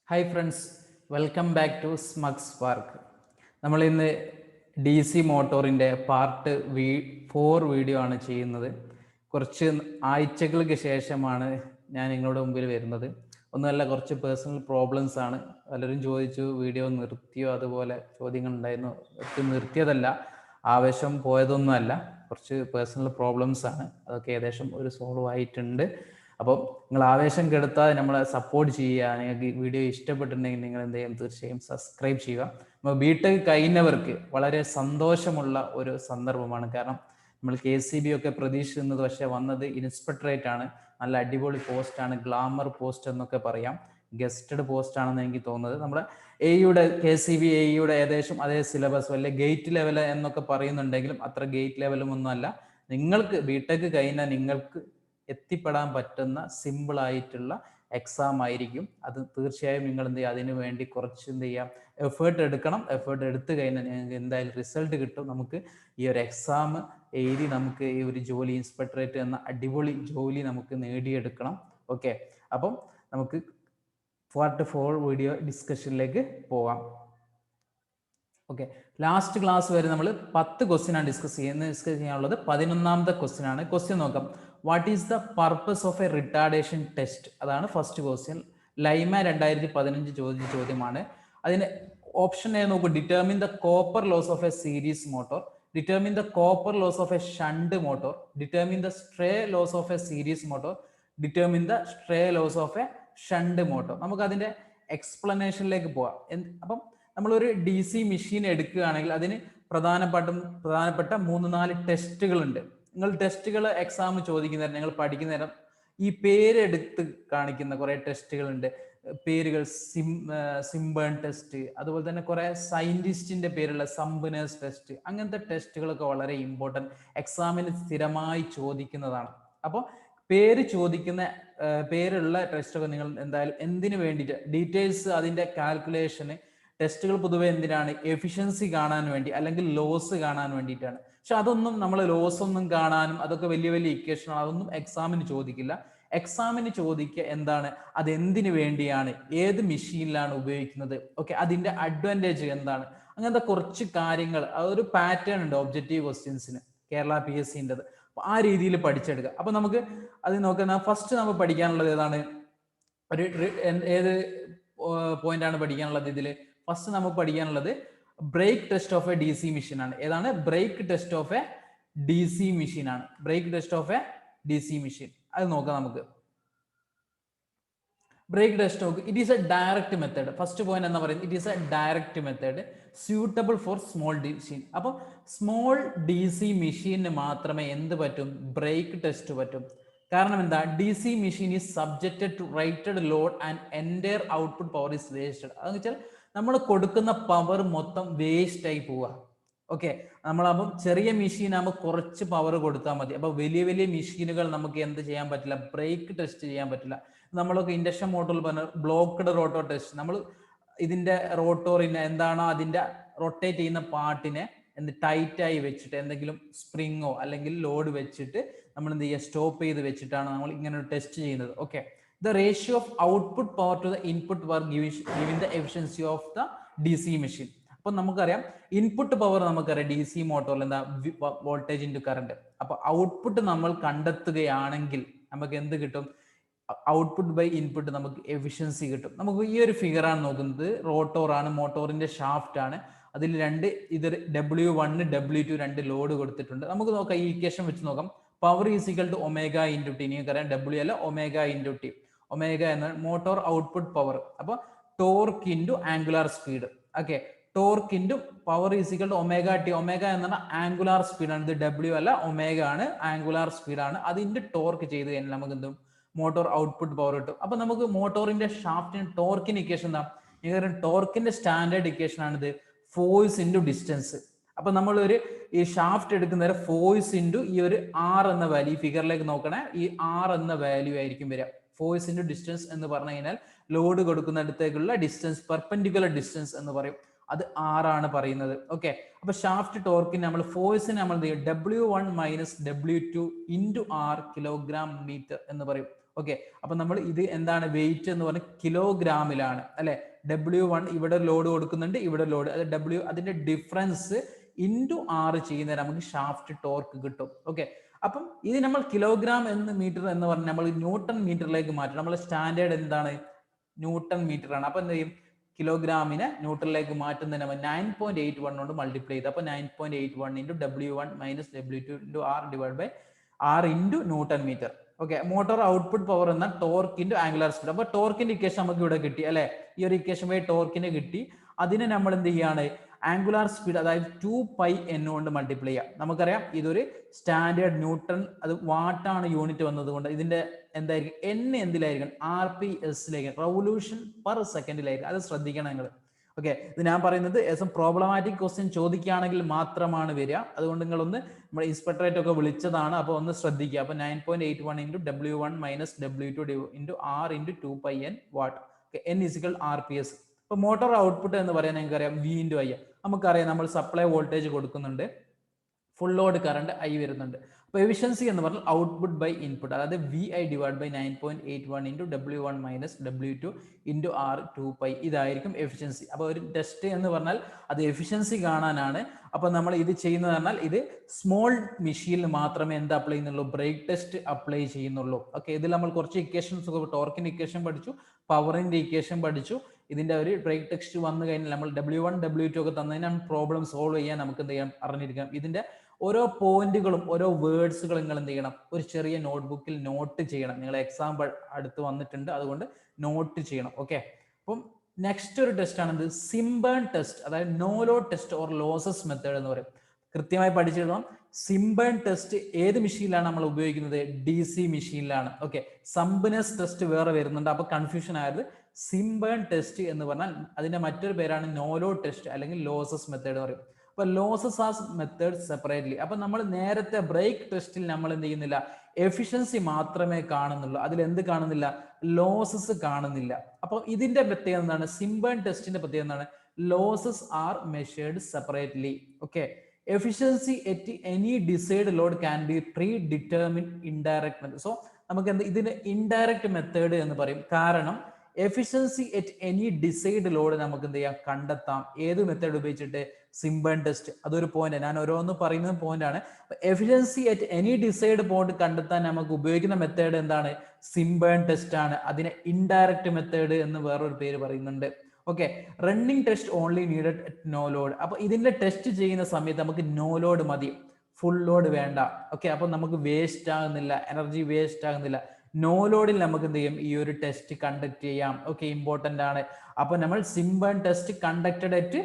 Hi friends, welcome back to Smug Spark. നമ്മൾ ഇന്ന് D C മോട്ടോറിൻ്റെ പാർട്ട് 4 വീഡിയോ ആണ് ചെയ്യുന്നത്. കുറച്ച് ആഴ്ചകൾക്ക് ശേഷമാണ് ഞാൻ നിങ്ങളുടെ മുമ്പിൽ വരുന്നത്. ഒന്നുമല്ല, കുറച്ച് പേഴ്സണൽ പ്രോബ്ലംസ് ആണ്. പലരും ചോദിച്ചു വീഡിയോ നിർത്തിയോ, അതുപോലെ ചോദ്യങ്ങൾ ഉണ്ടായിരുന്നു. നിർത്തിയതല്ല, ആവേശം പോയതൊന്നുമല്ല, കുറച്ച് പേഴ്സണൽ പ്രോബ്ലംസ് ആണ്. അതൊക്കെ ഏകദേശം ഒരു സോൾവ് ആയിട്ടുണ്ട്. അപ്പോൾ നിങ്ങൾ ആവേശം കെടുത്താതെ നമ്മളെ സപ്പോർട്ട് ചെയ്യുക. നിങ്ങൾക്ക് ഈ വീഡിയോ ഇഷ്ടപ്പെട്ടിട്ടുണ്ടെങ്കിൽ നിങ്ങൾ എന്ത് ചെയ്യും, തീർച്ചയായും സബ്സ്ക്രൈബ് ചെയ്യുക. നമ്മൾ ബിടെക് കഴിഞ്ഞവർക്ക് വളരെ സന്തോഷമുള്ള ഒരു സന്ദർഭമാണ്. കാരണം നമ്മൾ KCB ഒക്കെ പ്രതീക്ഷിക്കുന്നത്, പക്ഷെ വന്നത് ഇൻസ്പെക്ടറേറ്റ് ആണ്. നല്ല അടിപൊളി പോസ്റ്റാണ്, ഗ്ലാമർ പോസ്റ്റ് എന്നൊക്കെ പറയാം. ഗസ്റ്റഡ് പോസ്റ്റ് ആണെന്ന് എനിക്ക് തോന്നുന്നത്. നമ്മുടെ എയുടെ KCB എയുടെ ഏകദേശം അതേ സിലബസ്, വല്ല ഗേറ്റ് ലെവൽ എന്നൊക്കെ പറയുന്നുണ്ടെങ്കിലും അത്ര ഗേറ്റ് ലെവലും ഒന്നും അല്ല. നിങ്ങൾക്ക് ബിടെക് കഴിഞ്ഞാൽ നിങ്ങൾക്ക് എത്തിപ്പെടാൻ പറ്റുന്ന സിമ്പിൾ ആയിട്ടുള്ള എക്സാം ആയിരിക്കും അത്. തീർച്ചയായും നിങ്ങൾ എന്ത് ചെയ്യുക, അതിനു വേണ്ടി കുറച്ച് എന്ത് ചെയ്യാം, എഫേർട്ട് എടുക്കണം. എഫേർട്ട് എടുത്തു കഴിഞ്ഞാൽ നിങ്ങൾക്ക് എന്തായാലും റിസൾട്ട് കിട്ടും. നമുക്ക് ഈ ഒരു എക്സാം എഴുതി നമുക്ക് ഈ ഒരു ജോലി, ഇൻസ്പെക്ടറേറ്റ് എന്ന അടിപൊളി ജോലി നമുക്ക് നേടിയെടുക്കണം. ഓക്കെ, അപ്പം നമുക്ക് പാർട്ട് 4 വീഡിയോ ഡിസ്കഷനിലേക്ക് പോവാം. ഓക്കെ, ലാസ്റ്റ് ക്ലാസ് വരെ നമ്മൾ 10 ക്വസ്റ്റ്യൻ ആണ് ഡിസ്കസ് ചെയ്യാനുള്ളത്. 11ാമത്തെ ക്വസ്റ്റ്യൻ ആണ്. ക്വസ്റ്റ്യൻ നോക്കാം. What is the purpose of a retardation test? അതാണ് ഫസ്റ്റ് ക്വസ്റ്റ്യൻ. ലൈമ 2015 ചോദിച്ച ചോദ്യമാണ്. അതിന് ഓപ്ഷൻ എ നോക്കൂ. Determine the copper loss of a series motor, determine the copper loss of a shunt motor, determine the stray loss of a series motor, determine the stray loss of a shunt motor. നമുക്ക് അതിന്റെ എക്സ്പ്ലനേഷനിലേക്ക് പോവാം. അപ്പം നമ്മളൊരു DC machine എടുക്കുകയാണെങ്കിൽ അതിന് പ്രധാനപ്പെട്ട 3-4 ടെസ്റ്റുകൾ ഉണ്ട്. നിങ്ങൾ ടെസ്റ്റുകൾ എക്സാം ചോദിക്കുന്ന നേരം, നിങ്ങൾ പഠിക്കുന്ന നേരം ഈ പേരെടുത്ത് കാണിക്കുന്ന കുറെ ടെസ്റ്റുകൾ ഉണ്ട്. പേരുകൾ സിംബേൺ ടെസ്റ്റ്, അതുപോലെ തന്നെ കുറെ സയന്റിസ്റ്റിന്റെ പേരുള്ള സംബനേഴ്സ് ടെസ്റ്റ്, അങ്ങനത്തെ ടെസ്റ്റുകളൊക്കെ വളരെ ഇമ്പോർട്ടൻറ്റ്, എക്സാമിന് സ്ഥിരമായി ചോദിക്കുന്നതാണ്. അപ്പോൾ പേര് ചോദിക്കുന്ന പേരുള്ള ടെസ്റ്റൊക്കെ നിങ്ങൾ എന്തായാലും എന്തിനു വേണ്ടിയിട്ട്, ഡീറ്റെയിൽസ് അതിന്റെ കാൽക്കുലേഷന്, ടെസ്റ്റുകൾ പൊതുവെ എന്തിനാണ്, എഫിഷ്യൻസി കാണാൻ വേണ്ടി അല്ലെങ്കിൽ ലോസ് കാണാൻ വേണ്ടിയിട്ടാണ്. പക്ഷെ അതൊന്നും നമ്മൾ ലോസ് ഒന്നും കാണാനും, അതൊക്കെ വലിയ വലിയ ഇക്വേഷനാണ്, അതൊന്നും എക്സാമിന് ചോദിക്കില്ല. എക്സാമിന് ചോദിക്കുക എന്താണ്, അതെന്തിനു വേണ്ടിയാണ്, ഏത് മെഷീനിലാണ് ഉപയോഗിക്കുന്നത്, ഓക്കെ, അതിന്റെ അഡ്വാൻറ്റേജ് എന്താണ്, അങ്ങനത്തെ കുറച്ച് കാര്യങ്ങൾ. അതൊരു പാറ്റേൺ ഉണ്ട് ഒബ്ജക്റ്റീവ് ക്വസ്റ്റ്യൻസിന്, കേരള PSCൻ്റെത്. അപ്പൊ ആ രീതിയിൽ പഠിച്ചെടുക്കുക. അപ്പൊ നമുക്ക് അത് നോക്കുന്ന ഫസ്റ്റ് നമ്മൾ പഠിക്കാനുള്ളത് ഏതാണ്, ഒരു ഏത് പോയിന്റ് ആണ് പഠിക്കാനുള്ളത് ഇതിൽ? ഫസ്റ്റ് നമുക്ക് പഠിക്കാനുള്ളത് brake test of a DC machine ആണ്. ഏതാണ്? Brake test of a DC machine ആണ്. Brake test of a DC machine, അത് നോക്കാം നമുക്ക്. ബ്രേക്ക് ടെസ്റ്റ് നോക്ക്. It is a direct method. First point എന്ന് പറയുന്നത് it is a direct method suitable for small machine. അപ്പോൾ സ്മോൾ DC മെഷീന് മാത്രമേ എന്ത് പറ്റും, ബ്രേക്ക് ടെസ്റ്റ് പറ്റും. കാരണം എന്താ, DC machine is subjected to rated load and entire output power is wasted. അതെന്ന് വെച്ചാൽ നമ്മൾ കൊടുക്കുന്ന പവർ മൊത്തം വേസ്റ്റ് ആയി പോവുക. ഓക്കെ, നമ്മളപ്പം ചെറിയ മെഷീൻ ആകുമ്പോൾ കുറച്ച് പവർ കൊടുത്താൽ മതി. അപ്പൊ വലിയ വലിയ മെഷീനുകൾ നമുക്ക് എന്ത് ചെയ്യാൻ പറ്റില്ല, ബ്രേക്ക് ടെസ്റ്റ് ചെയ്യാൻ പറ്റില്ല. നമ്മളൊക്കെ ഇൻഡക്ഷൻ മോട്ടോറിൽ പറഞ്ഞ ബ്ലോക്ക്ഡ് റോട്ടോർ ടെസ്റ്റ്, നമ്മൾ ഇതിന്റെ റോട്ടോറിനെ എന്താണോ അതിന്റെ റൊട്ടേറ്റ് ചെയ്യുന്ന പാർട്ടിനെ ടൈറ്റ് ആയി വെച്ചിട്ട് എന്തെങ്കിലും സ്പ്രിങ്ങോ അല്ലെങ്കിൽ ലോഡ് വെച്ചിട്ട് നമ്മൾ എന്ത് ചെയ്യുക, സ്റ്റോപ്പ് ചെയ്ത് വെച്ചിട്ടാണ് നമ്മൾ ഇങ്ങനെ ഒരു ടെസ്റ്റ് ചെയ്യുന്നത്. Okay, the ratio of output power to the input power giving the efficiency of the DC machine. അപ്പൊ നമുക്കറിയാം ഇൻപുട്ട് പവർ നമുക്കറിയാം DC മോട്ടോറിൽ എന്താ, വോൾട്ടേജ് ഇൻറ്റു കറണ്ട്. അപ്പൊ ഔട്ട്പുട്ട് നമ്മൾ കണ്ടെത്തുകയാണെങ്കിൽ നമുക്ക് എന്ത് കിട്ടും, ഔട്ട്പുട്ട് ബൈ ഇൻപുട്ട്, നമുക്ക് എഫിഷ്യൻസി കിട്ടും. നമുക്ക് ഈ ഒരു ഫിഗർ ആണ് നോക്കുന്നത്. റോട്ടോർ ആണ്, മോട്ടോറിന്റെ ഷാഫ്റ്റ് ആണ്. അതിൽ ഇത് W1 W2 രണ്ട് ലോഡ് കൊടുത്തിട്ടുണ്ട്. നമുക്ക് നോക്കാം, ഈ ഇക്വേഷൻ വെച്ച് നോക്കാം. Power is equal to omega into T. നിങ്ങൾക്കറിയാം W അല്ല, ഒമേഗ ഇൻറ്റു ടി. ഒമേഗ എന്ന മോട്ടോർ ഔട്ട്പുട്ട് പവർ. അപ്പൊ torque into angular speed. Okay, torque into power is equal to omega T. Omega എന്ന ആംഗുലാർ സ്പീഡ് ആണ്. ഇത് W അല്ല, omega ആണ്, angular speed ആണ്. അതിന്റെ ടോർക്ക് ചെയ്ത് കഴിഞ്ഞാൽ നമുക്ക് എന്തും മോട്ടോർ ഔട്ട്പുട്ട് പവർ കിട്ടും. അപ്പൊ നമുക്ക് മോട്ടോറിന്റെ ഷാഫ്റ്റിന് ടോർക്കിന് ഇക്വേഷൻ എന്താ, നിങ്ങൾക്ക് ടോർക്കിന്റെ സ്റ്റാൻഡേർഡ് ഇക്വേഷൻ ആണിത്, ഫോഴ്സ് ഇൻറ്റു ഡിസ്റ്റൻസ്. അപ്പൊ നമ്മൾ ഈ ഷാഫ്റ്റ് എടുക്കുന്ന ഫോഴ്സ് ഇൻറ്റു ഈ ഒരു R എന്ന വാല്യൂ, ഈ ഫിഗറിലേക്ക് നോക്കണേ, ഈ R എന്ന വാല്യൂ ആയിരിക്കും വരിക. ഫോഴ്സ് ഇൻറ്റു ഡിസ്റ്റൻസ് എന്ന് പറഞ്ഞു കഴിഞ്ഞാൽ ലോഡ് കൊടുക്കുന്നിടത്തേക്കുള്ള ഡിസ്റ്റൻസ്, പെർപെൻഡിക്കുലർ ഡിസ്റ്റൻസ് എന്ന് പറയും. അത് R ആണ് പറയുന്നത്. ഓക്കെ, അപ്പൊ ഷാഫ്റ്റ് ടോർക്കിന് നമ്മൾ ഫോഴ്സിന് നമ്മൾ W1 minus W2 into R kilogram metre എന്ന് പറയും. ഓക്കെ, അപ്പൊ നമ്മൾ ഇത് എന്താണ് വെയിറ്റ് എന്ന് പറഞ്ഞാൽ കിലോഗ്രാമിലാണ് അല്ലെ. W1 ഇവിടെ ലോഡ് കൊടുക്കുന്നുണ്ട്, ഇവിടെ ലോഡ്, അത് അതിന്റെ ഡിഫറൻസ് ഇൻറ്റു R ചെയ്യുന്നതിന് നമുക്ക് ഷാഫ്റ്റ് ടോർക്ക് കിട്ടും. ഓക്കെ, അപ്പം ഇത് നമ്മൾ കിലോഗ്രാം എന്ന് മീറ്റർ എന്ന് പറഞ്ഞാൽ നമ്മൾ ന്യൂട്ടൺ മീറ്ററിലേക്ക് മാറ്റണം. നമ്മൾ സ്റ്റാൻഡേർഡ് എന്താണ്, ന്യൂട്ടൺ മീറ്റർ ആണ്. അപ്പൊ എന്ത് ചെയ്യും, കിലോഗ്രാമിനെ ന്യൂട്ടണിലേക്ക് മാറ്റുന്നതിന് 9.81 കൊണ്ട് മൾട്ടിപ്ലൈ ചെയ്ത്, അപ്പൊ 9.81 into W1 minus W2 into R divide by R into newton metre. Okay, motor output power എന്ന ടോർക്ക് ഇൻറ്റു ആംഗുലാർ സ്പീഡ്. അപ്പൊ ടോർക്കിന്റെ ഇക്വേഷൻ നമുക്ക് ഇവിടെ കിട്ടി അല്ലെ, ഈ ഒരു ഇക്വേഷൻ വഴി ടോർക്കിനെ കിട്ടി. അതിനെ നമ്മൾ എന്ത് ചെയ്യാണ്, ആംഗുലാർ സ്പീഡ് അതായത് 2πn കൊണ്ട് മൾട്ടിപ്ലൈ ചെയ്യാം. നമുക്കറിയാം ഇതൊരു സ്റ്റാൻഡേർഡ് ന്യൂട്ടൺ, അത് വാട്ടാണ് യൂണിറ്റ് വന്നത് കൊണ്ട് ഇതിന്റെ എന്തായിരിക്കും, n എന്തിലായിരിക്കും, RPS റവല്യൂഷൻ പെർ സെക്കൻഡിലായിരിക്കും. അത് ശ്രദ്ധിക്കണം നിങ്ങൾ. ഓക്കെ, ഇത് ഞാൻ പറയുന്നത് ആസ് എ പ്രോബ്ലമാറ്റിക് ക്വസ്റ്റ്യൻ ചോദിക്കുകയാണെങ്കിൽ മാത്രമാണ് വരിക. അതുകൊണ്ട് നിങ്ങളൊന്ന് നമ്മുടെ ഇൻസ്പെക്ടറേറ്റ് ഒക്കെ വിളിച്ചതാണ്, അപ്പോൾ ഒന്ന് ശ്രദ്ധിക്കുക. അപ്പൊ 9.81 into W1 minus W2 into R into 2πn watt. n is equal RPS. ഇപ്പൊ മോട്ടോർ ഔട്ട്പുട്ട് എന്ന് പറയാൻ നിങ്ങൾക്ക് അറിയാം V ഇൻറ്റു I. നമുക്കറിയാം നമ്മൾ സപ്ലൈ വോൾട്ടേജ് കൊടുക്കുന്നുണ്ട്, ഫുൾ ലോഡ് കറണ്ട് I വരുന്നുണ്ട്. അപ്പോൾ എഫിഷ്യൻസി എന്ന് പറഞ്ഞാൽ ഔട്ട്പുട്ട് ബൈ ഇൻപുട്ട്, അതായത് VI divide by 9.81 into W1 minus W2 into R 2π, ഇതായിരിക്കും എഫിഷ്യൻസി. അപ്പോൾ ഒരു ടെസ്റ്റ് എന്ന് പറഞ്ഞാൽ അത് എഫിഷ്യൻസി കാണാനാണ്. അപ്പോൾ നമ്മൾ ഇത് ചെയ്യുന്നത് പറഞ്ഞാൽ ഇത് സ്മോൾ മെഷീനിൽ മാത്രമേ എന്ത് അപ്ലൈ ചെയ്യുന്നുള്ളൂ, ബ്രേക്ക് ടെസ്റ്റ് അപ്ലൈ ചെയ്യുന്നുള്ളൂ. ഓക്കെ, ഇതിൽ നമ്മൾ കുറച്ച് ഇക്വേഷൻസ്, ടോർക്കിന്റെ ഇക്വേഷൻ പഠിച്ചു, പവറിന്റെ ഇക്വേഷൻ പഠിച്ചു. ഇതിന്റെ ഒരു ബ്രേക്ക് ടെക്സ്റ്റ് വന്നു കഴിഞ്ഞാൽ നമ്മൾ W1 W2 ഒക്കെ തന്നതിനാണ് പ്രോബ്ലം സോൾവ് ചെയ്യാൻ നമുക്ക് എന്ത് ചെയ്യാം, അറിഞ്ഞിരിക്കാം. ഇതിന്റെ ഓരോ പോയിന്റുകളും ഓരോ വേർഡ്സുകളും നിങ്ങൾ എന്ത് ചെയ്യണം, ഒരു ചെറിയ നോട്ട്ബുക്കിൽ നോട്ട് ചെയ്യണം. നിങ്ങൾ എക്സാം അടുത്ത് വന്നിട്ടുണ്ട്, അതുകൊണ്ട് നോട്ട് ചെയ്യണം. ഓക്കെ, അപ്പം നെക്സ്റ്റ് ഒരു ടെസ്റ്റ് ആണ് സിംബേൺ ടെസ്റ്റ്, അതായത് no load test or losses method എന്ന് പറയും. കൃത്യമായി പഠിച്ചിടണം. സിംബേൺ ടെസ്റ്റ് ഏത് മെഷീനിലാണ് നമ്മൾ ഉപയോഗിക്കുന്നത്, DC മെഷീനിലാണ്. ഓക്കെ, സമ്പനസ് ടെസ്റ്റ് വേറെ വരുന്നുണ്ട്, അപ്പൊ കൺഫ്യൂഷൻ ആയത്. സിംബേൺ ടെസ്റ്റ് എന്ന് പറഞ്ഞാൽ അതിന്റെ മറ്റൊരു പേരാണ് നോ ലോഡ് ടെസ്റ്റ് അല്ലെങ്കിൽ ലോസസ് മെത്തേഡ് എന്ന് പറയും. അപ്പൊ ലോസസ് ആസ് മെത്തേഡ് സെപ്പറേറ്റ്ലി. അപ്പൊ നമ്മൾ നേരത്തെ ബ്രേക്ക് ടെസ്റ്റിൽ നമ്മൾ എന്ത് ചെയ്യുന്നില്ല, എഫിഷ്യൻസി മാത്രമേ കാണുന്നുള്ളൂ, അതിൽ എന്ത് കാണുന്നില്ല, ലോസസ് കാണുന്നില്ല. അപ്പൊ ഇതിന്റെ പ്രത്യേകത എന്താണ്, സിംബേൺ ടെസ്റ്റിന്റെ പ്രത്യേകത എന്താണ്, losses R measured separately. Okay, efficiency at any decide load can be pre determined indirect method. So നമുക്ക് എന്ത്, ഇതിന് ഇൻഡയറക്റ്റ് മെത്തേഡ് എന്ന് പറയും. കാരണം efficiency at any decide load നമുക്ക് എന്ത് ചെയ്യാം, കണ്ടെത്താം. ഏത് മെത്തേഡ് ഉപയോഗിച്ചിട്ട്, സിംബേൺ ടെസ്റ്റ്. അതൊരു പോയിന്റ്, ഞാൻ ഓരോന്ന് പറയുന്ന പോയിന്റ് ആണ്. Efficiency at any decide point കണ്ടെത്താൻ നമുക്ക് ഉപയോഗിക്കുന്ന മെത്തേഡ് എന്താണ്, സിംബേൺ ടെസ്റ്റ് ആണ്. അതിനെ ഇൻഡയറക്റ്റ് മെത്തേഡ് എന്ന് വേറൊരു പേര് പറയുന്നുണ്ട്. Okay, running test only needed at no load. അപ്പൊ ഇതിന്റെ ടെസ്റ്റ് ചെയ്യുന്ന സമയത്ത് നമുക്ക് നോ ലോഡ് മതി, ഫുൾ ലോഡ് വേണ്ട. ഓക്കെ, അപ്പൊ നമുക്ക് വേസ്റ്റ് ആകുന്നില്ല, എനർജി വേസ്റ്റ് ആകുന്നില്ല. നോ ലോഡിൽ നമുക്ക് എന്ത് ചെയ്യും, ഈ ഒരു ടെസ്റ്റ് കണ്ടക്ട് ചെയ്യാം. ഓക്കെ, ഇമ്പോർട്ടന്റ് ആണ്. അപ്പൊ നമ്മൾ Swinburne test conducted at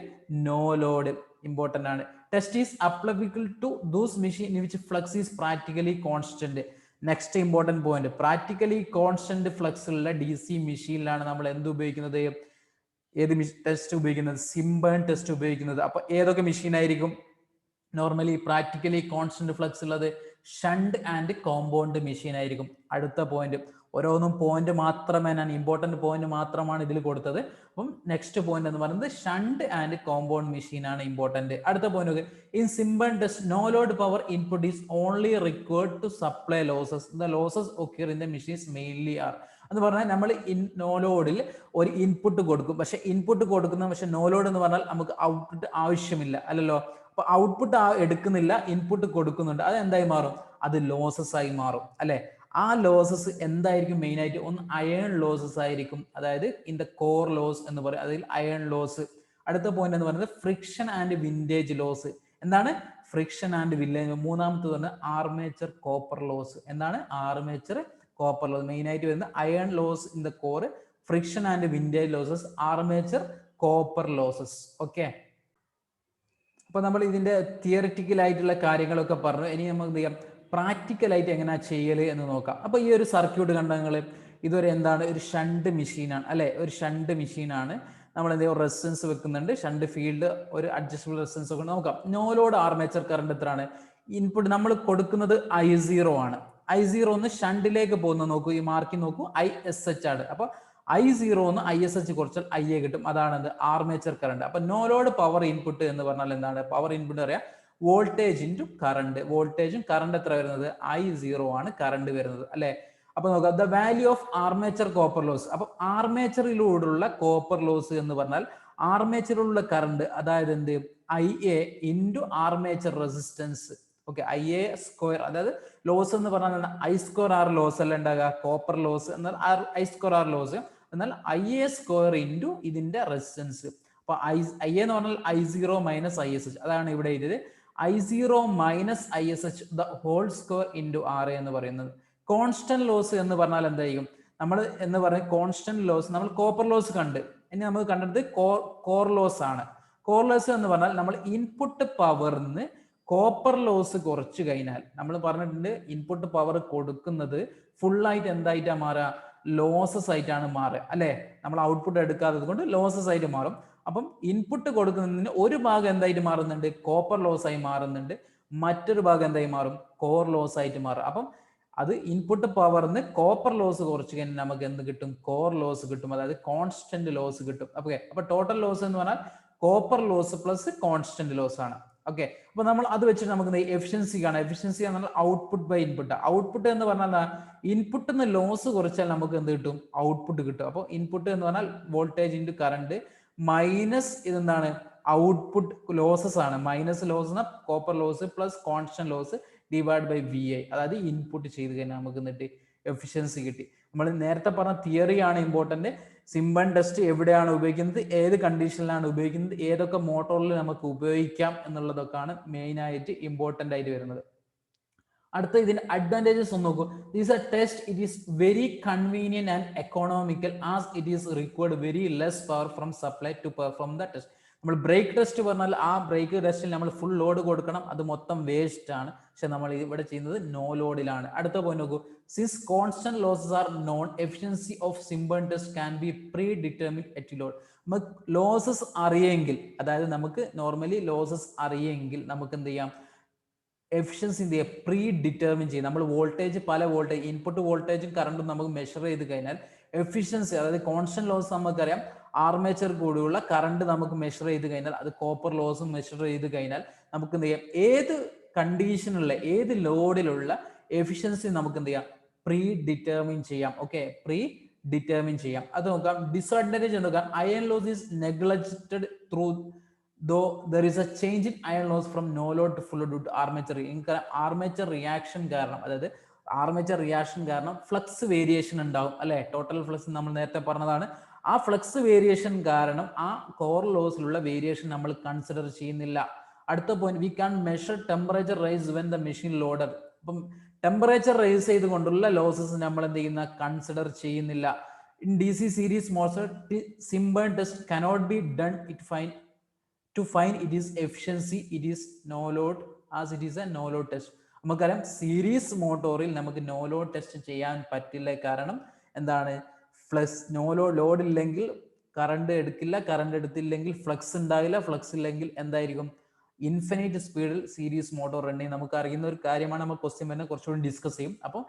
no load important ആണ്. Test is applicable to those machine in which flux is practically constant. Next important point, practically constant flux ഉള്ള DC മെഷീനിലാണ് നമ്മൾ എന്ത് ഉപയോഗിക്കുന്നത്, ഏത് ടെസ്റ്റ് ഉപയോഗിക്കുന്നത്, സിംബേൺ ടെസ്റ്റ് ഉപയോഗിക്കുന്നത്. അപ്പൊ ഏതൊക്കെ മെഷീൻ ആയിരിക്കും നോർമലി പ്രാക്ടിക്കലി കോൺസ്റ്റന്റ് ഫ്ലക്സ് ഉള്ളത്, ഷണ്ട് ആൻഡ് കോമ്പൗണ്ട് മെഷീൻ ആയിരിക്കും. അടുത്ത പോയിന്റ്, ഓരോന്നും പോയിന്റ് മാത്രമേ, ഞാൻ ഇമ്പോർട്ടന്റ് പോയിന്റ് മാത്രമാണ് ഇതിൽ കൊടുത്തത്. അപ്പം നെക്സ്റ്റ് പോയിന്റ് എന്ന് പറയുന്നത് ഷണ്ട് ആൻഡ് കോമ്പൗണ്ട് മെഷീൻ ആണ് ഇമ്പോർട്ടന്റ്. അടുത്ത point, in Swinburne test no load power input is only required to supply losses. The losses occur in the machines mainly are എന്ന് പറഞ്ഞാൽ നമ്മൾ നോ ലോഡിൽ ഒരു ഇൻപുട്ട് കൊടുക്കും, പക്ഷെ ഇൻപുട്ട് കൊടുക്കുന്ന, പക്ഷെ നോ ലോഡ് എന്ന് പറഞ്ഞാൽ നമുക്ക് ഔട്ട്പുട്ട് ആവശ്യമില്ല അല്ലല്ലോ. അപ്പൊ ഔട്ട്പുട്ട് എടുക്കുന്നില്ല, ഇൻപുട്ട് കൊടുക്കുന്നുണ്ട്, അത് എന്തായി മാറും, അത് ലോസസ് ആയി മാറും അല്ലെ. ആ ലോസസ് എന്തായിരിക്കും മെയിൻ ആയിട്ട്, ഒന്ന് അയൺ ലോസസ് ആയിരിക്കും, അതായത് ഇൻ ദ കോർ ലോസ് എന്ന് പറയും, അതിൽ അയൺ ലോസ്. അടുത്ത പോയിന്റ് എന്ന് പറയുന്നത് ഫ്രിക്ഷൻ ആൻഡ് വിൻറ്റേജ് ലോസ്. എന്താണ് ഫ്രിക്ഷൻ ആൻഡ് വിൻറ്റേജ്? മൂന്നാമത്തെ പറഞ്ഞാൽ ആർമേച്ചർ കോപ്പർ ലോസ്. എന്താണ് ആർമേച്ചർ കോപ്പർ ലോസ്? മെയിൻ ആയിട്ട് വരുന്നത് iron loss in the core, friction and windage losses, armature copper losses. Okay, അപ്പൊ നമ്മൾ ഇതിന്റെ തിയറിറ്റിക്കൽ ആയിട്ടുള്ള കാര്യങ്ങളൊക്കെ പറഞ്ഞു. ഇനി നമുക്ക് എന്ത് ചെയ്യാം, പ്രാക്ടിക്കൽ ആയിട്ട് എങ്ങനെയാ ചെയ്യല് എന്ന് നോക്കാം. അപ്പൊ ഈ ഒരു സർക്യൂട്ട് കണ്ട നിങ്ങൾ, ഇതൊരു എന്താണ്, ഒരു ഷണ്ട് മെഷീനാണ് അല്ലെ, ഒരു ഷണ്ട് മെഷീനാണ്. നമ്മൾ എന്തെങ്കിലും റെസിസ്റ്റൻസ് വെക്കുന്നുണ്ട്, ഷണ്ട് ഫീൽഡ്, ഒരു അഡ്ജസ്റ്റബിൾ റെസിസ്റ്റൻസ് ഒക്കെ നോക്കാം. നോ ലോഡ് ആർമേച്ചർ കറണ്ട് എത്രയാണ്, ഇൻപുട്ട് നമ്മൾ കൊടുക്കുന്നത് I0 ആണ്. I0 ഒന്ന് ഷണ്ടിലേക്ക് പോകുന്ന നോക്കൂ, ഈ മാർക്കിംഗ് നോക്കൂ, ISH ആണ്. അപ്പൊ I0 ഒന്ന് ISH കുറച്ചാൽ IA കിട്ടും, അതാണ് എന്ത്, ആർമേച്ചർ കറണ്ട്. അപ്പൊ നോ ലോഡ് പവർ ഇൻപുട്ട് എന്ന് പറഞ്ഞാൽ എന്താണ്, പവർ ഇൻപുട്ട് പറയാം വോൾട്ടേജ് ഇൻറ്റു കറണ്ട്. വോൾട്ടേജും കറണ്ട് എത്ര വരുന്നത്, I0 ആണ് കറണ്ട് വരുന്നത് അല്ലെ. അപ്പൊ നോക്കാം, the value of armature copper loss. അപ്പൊ ആർമേച്ചറിലൂടെയുള്ള കോപ്പർ ലോസ് എന്ന് പറഞ്ഞാൽ ആർമേച്ചറിലുള്ള കറണ്ട്, അതായത് എന്ത്, IA into armature resistance. Okay, IA square, അതായത് ലോസ് എന്ന് പറഞ്ഞാൽ I²R ലോസ് അല്ല ഉണ്ടാകുക, കോപ്പർ ലോസ് എന്നാൽ I²R ലോസ്, എന്നാൽ IA സ്ക്വയർ ഇൻറ്റു ഇതിന്റെ റെസിസ്റ്റൻസ്. അപ്പൊ IA എന്ന് പറഞ്ഞാൽ I0 മൈനസ് ISH, അതാണ് ഇവിടെ എഴുതിയത്. I0 minus ISH the whole square into RA എന്ന് പറയുന്നത്. കോൺസ്റ്റന്റ് ലോസ് എന്ന് പറഞ്ഞാൽ എന്തായിരിക്കും, നമ്മൾ എന്ന് പറയുന്നത് കോൺസ്റ്റന്റ് ലോസ്, നമ്മൾ കോപ്പർ ലോസ് കണ്ട്, ഇനി നമ്മൾ കണ്ടത് കോർ ലോസ് ആണ്. കോർ ലോസ് എന്ന് പറഞ്ഞാൽ നമ്മൾ ഇൻപുട്ട് പവറിന്ന് കോപ്പർ ലോസ് കുറച്ച് കഴിഞ്ഞാൽ, നമ്മൾ പറഞ്ഞിട്ടുണ്ട് ഇൻപുട്ട് പവർ കൊടുക്കുന്നത് ഫുള്ളായിട്ട് എന്തായിട്ടാണ് മാറുക, ലോസസ് ആയിട്ടാണ് മാറുക അല്ലെ. നമ്മൾ ഔട്ട്പുട്ട് എടുക്കാത്തത് കൊണ്ട് ലോസസ് ആയിട്ട് മാറും. അപ്പം ഇൻപുട്ട് കൊടുക്കുന്നതിന് ഒരു ഭാഗം എന്തായിട്ട് മാറുന്നുണ്ട്, കോപ്പർ ലോസ് ആയി മാറുന്നുണ്ട്, മറ്റൊരു ഭാഗം എന്തായി മാറും, കോർ ലോസ് ആയിട്ട് മാറും. അപ്പം അത് ഇൻപുട്ട് പവറിന് കോപ്പർ ലോസ് കുറച്ച് കഴിഞ്ഞാൽ നമുക്ക് എന്ത് കിട്ടും, കോർ ലോസ് കിട്ടും, അതായത് കോൺസ്റ്റന്റ് ലോസ് കിട്ടും. ഓക്കെ, അപ്പൊ ടോട്ടൽ ലോസ് എന്ന് പറഞ്ഞാൽ copper loss plus constant loss ആണ്. ഓക്കെ, അപ്പൊ നമ്മൾ അത് വെച്ചിട്ട് നമുക്ക് എഫിഷ്യൻസി കാണാം. എഫിഷ്യൻസി എന്ന് പറഞ്ഞാൽ ഔട്ട്പുട്ട് ബൈ ഇൻപുട്ട്. ഔട്ട്പുട്ട് എന്ന് പറഞ്ഞാൽ ഇൻപുട്ടിൽ നിന്ന് ലോസ് കുറച്ചാൽ നമുക്ക് എന്ത് കിട്ടും, ഔട്ട്പുട്ട് കിട്ടും. അപ്പോൾ ഇൻപുട്ട് എന്ന് പറഞ്ഞാൽ വോൾട്ടേജ് ഇൻറ്റു കറണ്ട് മൈനസ് ഇതെന്താണ്, ഔട്ട്പുട്ട് ലോസസ് ആണ്. Minus loss copper loss plus constant loss divide by VI, അതായത് ഇൻപുട്ട് ചെയ്ത് കഴിഞ്ഞാൽ നമുക്ക് എന്നിട്ട് എഫിഷ്യൻസി കിട്ടി. നമ്മൾ നേരത്തെ പറഞ്ഞ തിയറി ആണ് ഇമ്പോർട്ടന്റ്. സിംബൺ ടെസ്റ്റ് എവിടെയാണ് ഉപയോഗിക്കുന്നത്, ഏത് കണ്ടീഷനിലാണ് ഉപയോഗിക്കുന്നത്, ഏതൊക്കെ മോട്ടോറിൽ നമുക്ക് ഉപയോഗിക്കാം എന്നുള്ളതൊക്കെയാണ് മെയിൻ ആയിട്ട് ഇമ്പോർട്ടന്റ് ആയിട്ട് വരുന്നത്. അടുത്ത ഇതിന്റെ അഡ്വാൻറ്റേജസ് ഒന്ന് നോക്കൂ. This a test, it is very convenient and economical as it is required very less power from supply to perform the test. നമ്മൾ ബ്രേക്ക് ടെസ്റ്റ് പറഞ്ഞാൽ ആ ബ്രേക്ക് ടെസ്റ്റിൽ നമ്മൾ ഫുൾ ലോഡ് കൊടുക്കണം, അത് മൊത്തം വേസ്റ്റ് ആണ്. പക്ഷെ നമ്മൾ ഇവിടെ ചെയ്യുന്നത് നോ ലോഡിലാണ്. അടുത്ത പോയിന്റ് നോക്കൂ. Since constant losses are known, efficiency of Swinburne test can be predetermined at load. നമുക്ക് ലോസസ് അറിയെങ്കിൽ, അതായത് നമുക്ക് നോർമലി ലോസസ് അറിയെങ്കിൽ നമുക്ക് എന്ത് ചെയ്യാം, എഫിഷ്യൻസി എന്ത് ചെയ്യുക, പ്രീ ഡിറ്റർമിൻ ചെയ്യും. നമ്മൾ വോൾട്ടേജ്, പല വോൾട്ടേജ്, ഇൻപുട്ട് വോൾട്ടേജും കറണ്ടും നമുക്ക് മെഷർ ചെയ്ത് കഴിഞ്ഞാൽ എഫിഷ്യൻസി, അതായത് കോൺസ്റ്റന്റ് ലോസ് നമുക്കറിയാം, ആർമേച്ചർ കൂടിയുള്ള കറണ്ട് നമുക്ക് മെഷർ ചെയ്ത് കഴിഞ്ഞാൽ, അത് കോപ്പർ ലോസും മെഷർ ചെയ്ത് കഴിഞ്ഞാൽ നമുക്ക് എന്ത് ചെയ്യാം, ഏത് കണ്ടീഷനുള്ള, ഏത് ലോഡിലുള്ള എഫിഷ്യൻസി നമുക്ക് എന്ത് ചെയ്യാം, പ്രീ ഡിറ്റർമിൻ ചെയ്യാം. ഓക്കെ, പ്രീ ഡിറ്റർമിൻ ചെയ്യാം. അത് നോക്കാം. ഡിസ്അഡ്വാൻറ്റേജ് നോക്കാം. Iron loss is neglected through though there is a change in iron loss from no load to full load due to armature. Armature reaction കാരണം, അതായത് ആർമേച്ചർ റിയാക്ഷൻ കാരണം flux variation ഉണ്ടാവും അല്ലെ. Total flux നമ്മൾ നേരത്തെ പറഞ്ഞതാണ്. ആ ഫ്ലക്സ് വേരിയേഷൻ കാരണം ആ കോർ ലോസിലുള്ള വേരിയേഷൻ നമ്മൾ കൺസിഡർ ചെയ്യുന്നില്ല. അടുത്ത point, we can measure temperature rise when the machine loaded. അപ്പം ടെമ്പറേച്ചർ റൈസ് ചെയ്തുകൊണ്ടുള്ള ലോസസ് നമ്മൾ എന്ത് ചെയ്യുന്ന, കൺസിഡർ ചെയ്യുന്നില്ല. In DC series motor Swinburne test cannot be done to find it is efficiency, it is no load as it is a no load test. നമുക്കറിയാം series മോട്ടോറിൽ നമുക്ക് no load test ചെയ്യാൻ പറ്റില്ല. കാരണം എന്താണ്, ഫ്ലക്സ് നോ ലോഡ് ഇല്ലെങ്കിൽ current എടുക്കില്ല, current എടുത്തില്ലെങ്കിൽ flux ഉണ്ടാവില്ല, flux ഇല്ലെങ്കിൽ എന്തായിരിക്കും, ഇൻഫിനിറ്റ് സ്പീഡിൽ സീരീസ് മോട്ടോർ റൺ ചെയ്യും. നമുക്ക് അറിയുന്ന ഒരു കാര്യമാണ്, നമ്മൾ ക്വസ്റ്റ്യൻ തന്നെ കുറച്ചുകൂടി ഡിസ്കസ് ചെയ്യും. അപ്പോൾ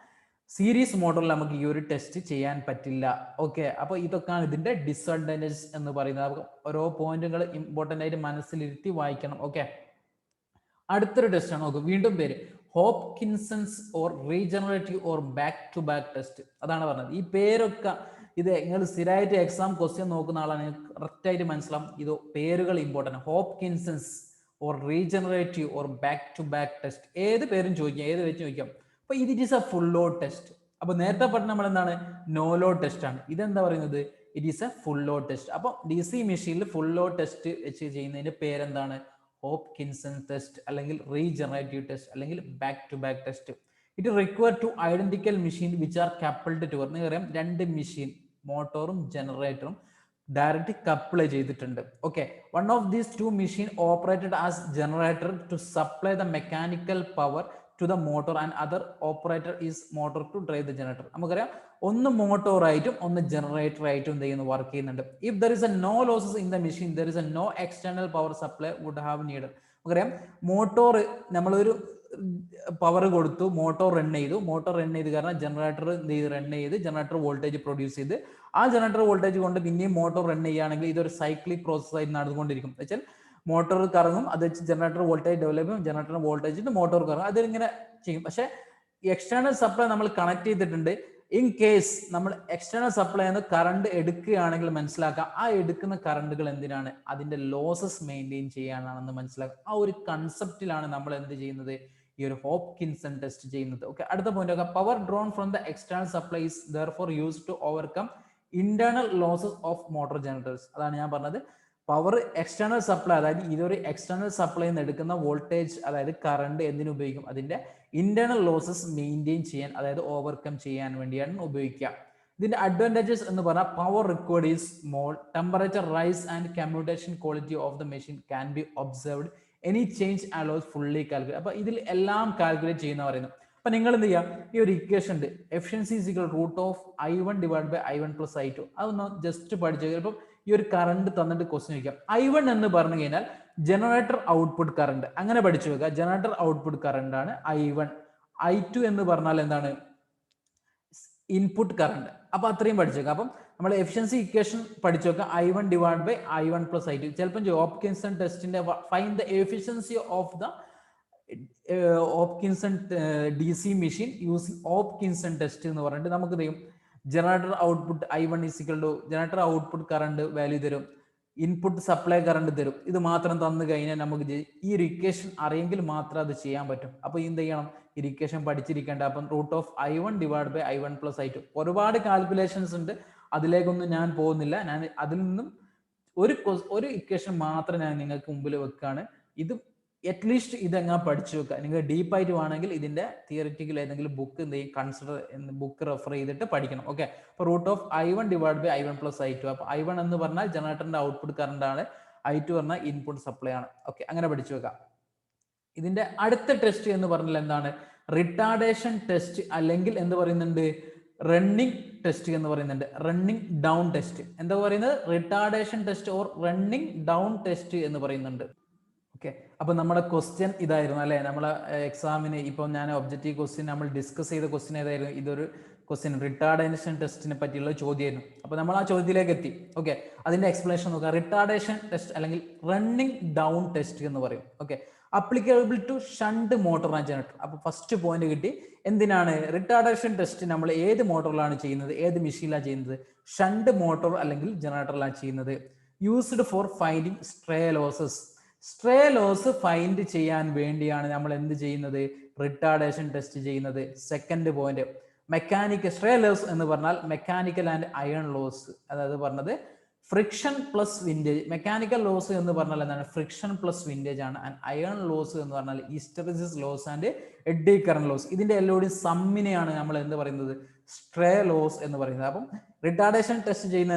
സീരീസ് മോട്ടോറിൽ നമുക്ക് ഈ ഒരു ടെസ്റ്റ് ചെയ്യാൻ പറ്റില്ല. ഓക്കെ, അപ്പോൾ ഇതൊക്കെയാണ് ഇതിന്റെ ഡിസ്അഡ്വാൻറ്റേജസ് എന്ന് പറയുന്നത്. നമുക്ക് ഓരോ പോയിന്റുകൾ ഇമ്പോർട്ടൻ്റ് ആയിട്ട് മനസ്സിലിരുത്തി വായിക്കണം. ഓക്കെ, അടുത്തൊരു ടെസ്റ്റ് ആണ് നോക്കുക. വീണ്ടും പേര് Hopkinson's or regenerative or back to back test. അതാണ് പറഞ്ഞത്. ഈ പേരൊക്കെ ഇത് നിങ്ങൾ സ്ഥിരമായിട്ട് എക്സാം ക്വസ്റ്റ്യൻ നോക്കുന്ന ആളാണ്, കറക്റ്റ് ആയിട്ട് മനസ്സിലാവും. ഇത് പേരുകൾ important. Hopkinson's or regenerative or back to back test, ഏത് പേരും ചോദിക്കാം, ഏത് വെച്ച് ചോദിക്കാം. അപ്പൊ ഇത് is a full load test. അപ്പൊ നേരത്തെ പറഞ്ഞ നമ്മൾ എന്താണ്, നോ ലോഡ് ടെസ്റ്റ് ആണ്. ഇതെന്താ പറയുന്നത്, it is a full load test. അപ്പൊ DC മെഷീനിൽ ഫുൾ ലോഡ് ടെസ്റ്റ് വെച്ച് ചെയ്യുന്നതിന്റെ പേരെന്താണ്, ഹോപ്കിൻസൺ ടെസ്റ്റ്, അല്ലെങ്കിൽ റീജനറേറ്റീവ് ടെസ്റ്റ്, അല്ലെങ്കിൽ back to back test. It require two identical machine which are coupled to. നിങ്ങൾക്കറിയാം, രണ്ട് മെഷീൻ, മോട്ടോറും ജനറേറ്ററും ഡയറക്റ്റ് കപ്പിൾ ചെയ്തിട്ടുണ്ട്. Okay, one of these two machine operated as generator to supply the mechanical power to the motor and other operator is motor to drive the generator. നമുക്കറിയാം, ഒന്ന് motor ആയിട്ടും ഒന്ന് generator ആയിട്ടും എന്ത് ചെയ്യുന്നു, വർക്ക് ചെയ്യുന്നുണ്ട്. If there is a no losses in the machine there is a no external power supply would have needed. നമുക്കറിയാം, motor നമ്മളൊരു പവർ കൊടുത്തു, മോട്ടോർ റൺ ചെയ്ത് കാരണം ജനറേറ്റർ റൺ ചെയ്ത് ജനറേറ്റർ വോൾട്ടേജ് പ്രൊഡ്യൂസ് ചെയ്ത്, ആ ജനറേറ്റർ വോൾട്ടേജ് കൊണ്ട് പിന്നെയും മോട്ടോർ റൺ ചെയ്യുകയാണെങ്കിൽ ഇതൊരു സൈക്ലിക് പ്രോസസ് ആയിട്ട് നടന്നുകൊണ്ടിരിക്കും. വെച്ചാൽ മോട്ടോർ കറങ്ങും, അത് വെച്ച് ജനറേറ്റർ വോൾട്ടേജ് ഡെവലപ്പ് ചെയ്യും, ജനറേറ്റർ വോൾട്ടേജ് മോട്ടോർ കറങ്ങും, അതിങ്ങനെ ചെയ്യും. പക്ഷേ എക്സ്റ്റേണൽ സപ്ലൈ നമ്മൾ കണക്ട് ചെയ്തിട്ടുണ്ട്, ഇൻ കേസ് നമ്മൾ എക്സ്റ്റേണൽ സപ്ലൈ നിന്ന് കറണ്ട് എടുക്കുകയാണെങ്കിൽ മനസ്സിലാക്കാം ആ എടുക്കുന്ന കറണ്ടുകൾ എന്തിനാണ്, അതിന്റെ ലോസസ് മെയിൻറ്റെയിൻ ചെയ്യാനാണെന്ന് മനസ്സിലാക്കാം. ആ ഒരു കൺസെപ്റ്റിലാണ് നമ്മൾ എന്ത് ചെയ്യുന്നത്, ഈ ഒരു ഹോപ്കിൻസൺ ടെസ്റ്റ് ചെയ്യുന്നത്. ഓക്കെ, അടുത്ത point power drawn from the external supply is therefore used to overcome internal losses of motor generators. അതാണ് ഞാൻ പറഞ്ഞത്, പവർ എക്സ്റ്റേണൽ സപ്ലൈ, അതായത് ഇതൊരു എക്സ്റ്റേണൽ സപ്ലൈ നിന്ന് എടുക്കുന്ന വോൾട്ടേജ്, അതായത് കറണ്ട് എന്തിനു ഉപയോഗിക്കും, അതിന്റെ ഇന്റേണൽ ലോസസ് മെയിൻറ്റെയിൻ ചെയ്യാൻ, അതായത് ഓവർകം ചെയ്യാൻ വേണ്ടിയാണ് ഉപയോഗിക്കുക. ഇതിന്റെ അഡ്വാൻറ്റേജസ് എന്ന് പറഞ്ഞാൽ power required is small, temperature rise and commutation quality of the machine can be observed, any change allows fully calculate. അപ്പൊ ഇതിൽ എല്ലാം കാൽക്കുലേറ്റ് ചെയ്യുന്ന പറയുന്നു. അപ്പൊ നിങ്ങൾ എന്ത് ചെയ്യാം, ഈ ഒരു ഇക്വേഷൻ ഉണ്ട്, efficiency is equal root of I1 divide by I1 plus I2. അതൊന്ന് ജസ്റ്റ് പഠിച്ചു. ചിലപ്പം ഈ ഒരു കറണ്ട് തന്നിട്ട് ക്വസ്റ്റ്യൻ ചോദിക്കാം. I1 എന്ന് പറഞ്ഞു കഴിഞ്ഞാൽ ജനറേറ്റർ ഔട്ട്പുട്ട് കറണ്ട്, അങ്ങനെ പഠിച്ചു വെക്കുക. ജനറേറ്റർ ഔട്ട്പുട്ട് കറണ്ട് ആണ് I1. I2 എന്ന് പറഞ്ഞാൽ എന്താണ്, ഇൻപുട്ട് കറണ്ട്. അപ്പൊ അത്രയും പഠിച്ചു വെക്കുക. അപ്പം നമ്മൾ എഫിഷ്യൻസി ഇക്വേഷൻ പഠിച്ചു വെക്കുക, I1 divide by I1 plus I2. ചിലപ്പം ഹോപ്കിൻസൺ ടെസ്റ്റിന്റെ find the efficiency of the Hopkinson DC machine using Hopkinson test എന്ന് പറഞ്ഞിട്ട് നമുക്ക് തരും. Generator output I1 is equal to generator output current value തരും, ഇൻപുട്ട് സപ്ലൈ കറണ്ട് തരും. ഇത് മാത്രം തന്നു കഴിഞ്ഞാൽ നമുക്ക് ഈ ഒരു ഇക്വേഷൻ അറിയെങ്കിൽ മാത്രം അത് ചെയ്യാൻ പറ്റും. അപ്പൊ എന്ത് ചെയ്യണം, ഈ ഇക്വേഷൻ പഠിച്ചിരിക്കേണ്ട. അപ്പം root of I1 divide by I1 plus I2. ഒരുപാട് കാൽക്കുലേഷൻസ് ഉണ്ട്, അതിലേക്കൊന്നും ഞാൻ പോകുന്നില്ല. ഞാൻ അതിൽ നിന്നും ഒരു ഇക്വേഷൻ മാത്രം ഞാൻ നിങ്ങൾക്ക് മുമ്പിൽ വെക്കാണ്. ഇത് അറ്റ്ലീസ്റ്റ് ഇതെങ്ങനെ പഠിച്ചു വെക്കുക. നിങ്ങൾ ഡീപ്പായിട്ട് വേണമെങ്കിൽ ഇതിന്റെ തിയറിറ്റിക്കൽ ഏതെങ്കിലും ബുക്ക് ബുക്ക് റെഫർ ചെയ്തിട്ട് പഠിക്കണം. ഓക്കെ, അപ്പൊ root of I1 divide by I1 plus I2. അപ്പൊ I1 എന്ന് പറഞ്ഞാൽ ജനറേറ്ററിന്റെ ഔട്ട്പുട്ട് കറണ്ട് ആണ്, I2 പറഞ്ഞാൽ ഇൻപുട്ട് സപ്ലൈ ആണ്. ഓക്കെ, അങ്ങനെ പഠിച്ചു വെക്കാം. ഇതിന്റെ അടുത്ത ടെസ്റ്റ് എന്ന് പറഞ്ഞാൽ എന്താണ്, റിട്ടാർഡേഷൻ ടെസ്റ്റ്, അല്ലെങ്കിൽ എന്ത് പറയുന്നുണ്ട്, റണ്ണിങ് ടെസ്റ്റ് എന്ന് പറയുന്നുണ്ട്. റണ്ണിങ് ഡൗൺ ടെസ്റ്റ് എന്താ പറയുന്നത്, retardation test or running down test എന്ന് പറയുന്നുണ്ട്. ഓക്കെ, അപ്പൊ നമ്മുടെ ക്വസ്റ്റ്യൻ ഇതായിരുന്നു അല്ലെ. നമ്മളെ എക്സാമിന് ഇപ്പൊ ഞാൻ ഒബ്ജക്റ്റീവ് ക്വസ്റ്റ്യൻ നമ്മൾ ഡിസ്കസ് ചെയ്ത ക്വസ്റ്റ്യൻ ഏതായിരുന്നു, ഇതൊരു ക്വസ്റ്റ്യൻ റിട്ടാർഡേഷൻ ടെസ്റ്റിനെ പറ്റിയുള്ള ചോദ്യമായിരുന്നു. അപ്പൊ നമ്മൾ ആ ചോദ്യത്തിലേക്ക് എത്തി. ഓക്കെ, അതിന്റെ എക്സ്പ്ലനേഷൻ നോക്കുക. റിട്ടാർഡേഷൻ ടെസ്റ്റ് അല്ലെങ്കിൽ റണ്ണിങ് ഡൗൺ ടെസ്റ്റ് എന്ന് പറയും. Okay, applicable to shunt motor and generator. അപ്പൊ ഫസ്റ്റ് പോയിന്റ് കിട്ടി. എന്തിനാണ് റിട്ടാർഡേഷൻ ടെസ്റ്റ് നമ്മൾ ഏത് മോട്ടോറിലാണ് ചെയ്യുന്നത്, ഏത് മെഷീനിലാണ് ചെയ്യുന്നത്, ഷണ്ട് മോട്ടോർ അല്ലെങ്കിൽ ജനറേറ്ററിലാണ് ചെയ്യുന്നത്. Used for finding stray losses. Stray loss find ചെയ്യാൻ വേണ്ടിയാണ് നമ്മൾ എന്ത് ചെയ്യുന്നത്, റിട്ടാർഡേഷൻ ടെസ്റ്റ് ചെയ്യുന്നത്. Second point, mechanical stray loss എന്ന് പറഞ്ഞാൽ മെക്കാനിക്കൽ ആൻഡ് അയൺ ലോസ്, അതായത് പറഞ്ഞത് friction plus windage. Mechanical loss എന്ന് പറഞ്ഞാൽ എന്താണ്, ഫ്രിക്ഷൻ പ്ലസ് വിൻറ്റേജ് ആണ്. ആൻഡ് അയൺ ലോസ് എന്ന് പറഞ്ഞാൽ hysteresis loss and eddy current loss. ഇതിന്റെ എല്ലാവരും സമ്മിനെയാണ് നമ്മൾ എന്ത് പറയുന്നത്, സ്ട്രേ ലോസ് എന്ന് പറയുന്നത്. അപ്പം റിട്ടാർഡേഷൻ ടെസ്റ്റ് ചെയ്യുന്ന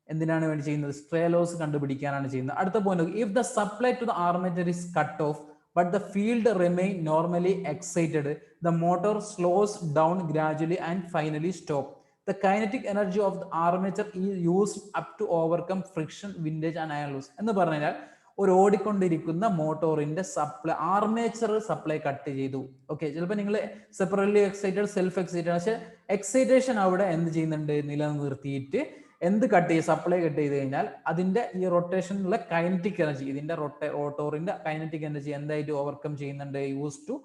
എന്തിനാണ് വേണ്ടി ചെയ്യുന്നത്, സ്ട്രേ ലോസ് കണ്ടുപിടിക്കാനാണ് ചെയ്യുന്നത്. അടുത്ത point, if the supply to the armature is cut off but the field remain normally excited, the motor slows down gradually and finally stop. The kinetic energy of the armature is used up to overcome friction, windage and iron loss. എന്ന് പറഞ്ഞാൽ ഒരു ഓടിക്കൊണ്ടിരിക്കുന്ന മോട്ടോറിന്റെ supply, armature supply cut ചെയ്തു. Okay, ചിലപ്പോൾ നിങ്ങൾ separately excited, self excited, പക്ഷെ excitation അവിടെ എന്ത് ചെയ്യുന്നുണ്ട്, നിലനിർത്തിയിട്ട് എന്ത് കട്ട് ചെയ്യും, സപ്ലൈ കട്ട് ചെയ്ത് കഴിഞ്ഞാൽ അതിന്റെ ഈ റൊട്ടേഷനിലുള്ള കൈനറ്റിക് എനർജി, ഇതിന്റെ റോട്ടോറിന്റെ കൈനറ്റിക് എനർജി എന്തായിട്ട് ഓവർകം ചെയ്യുന്നുണ്ട്, use to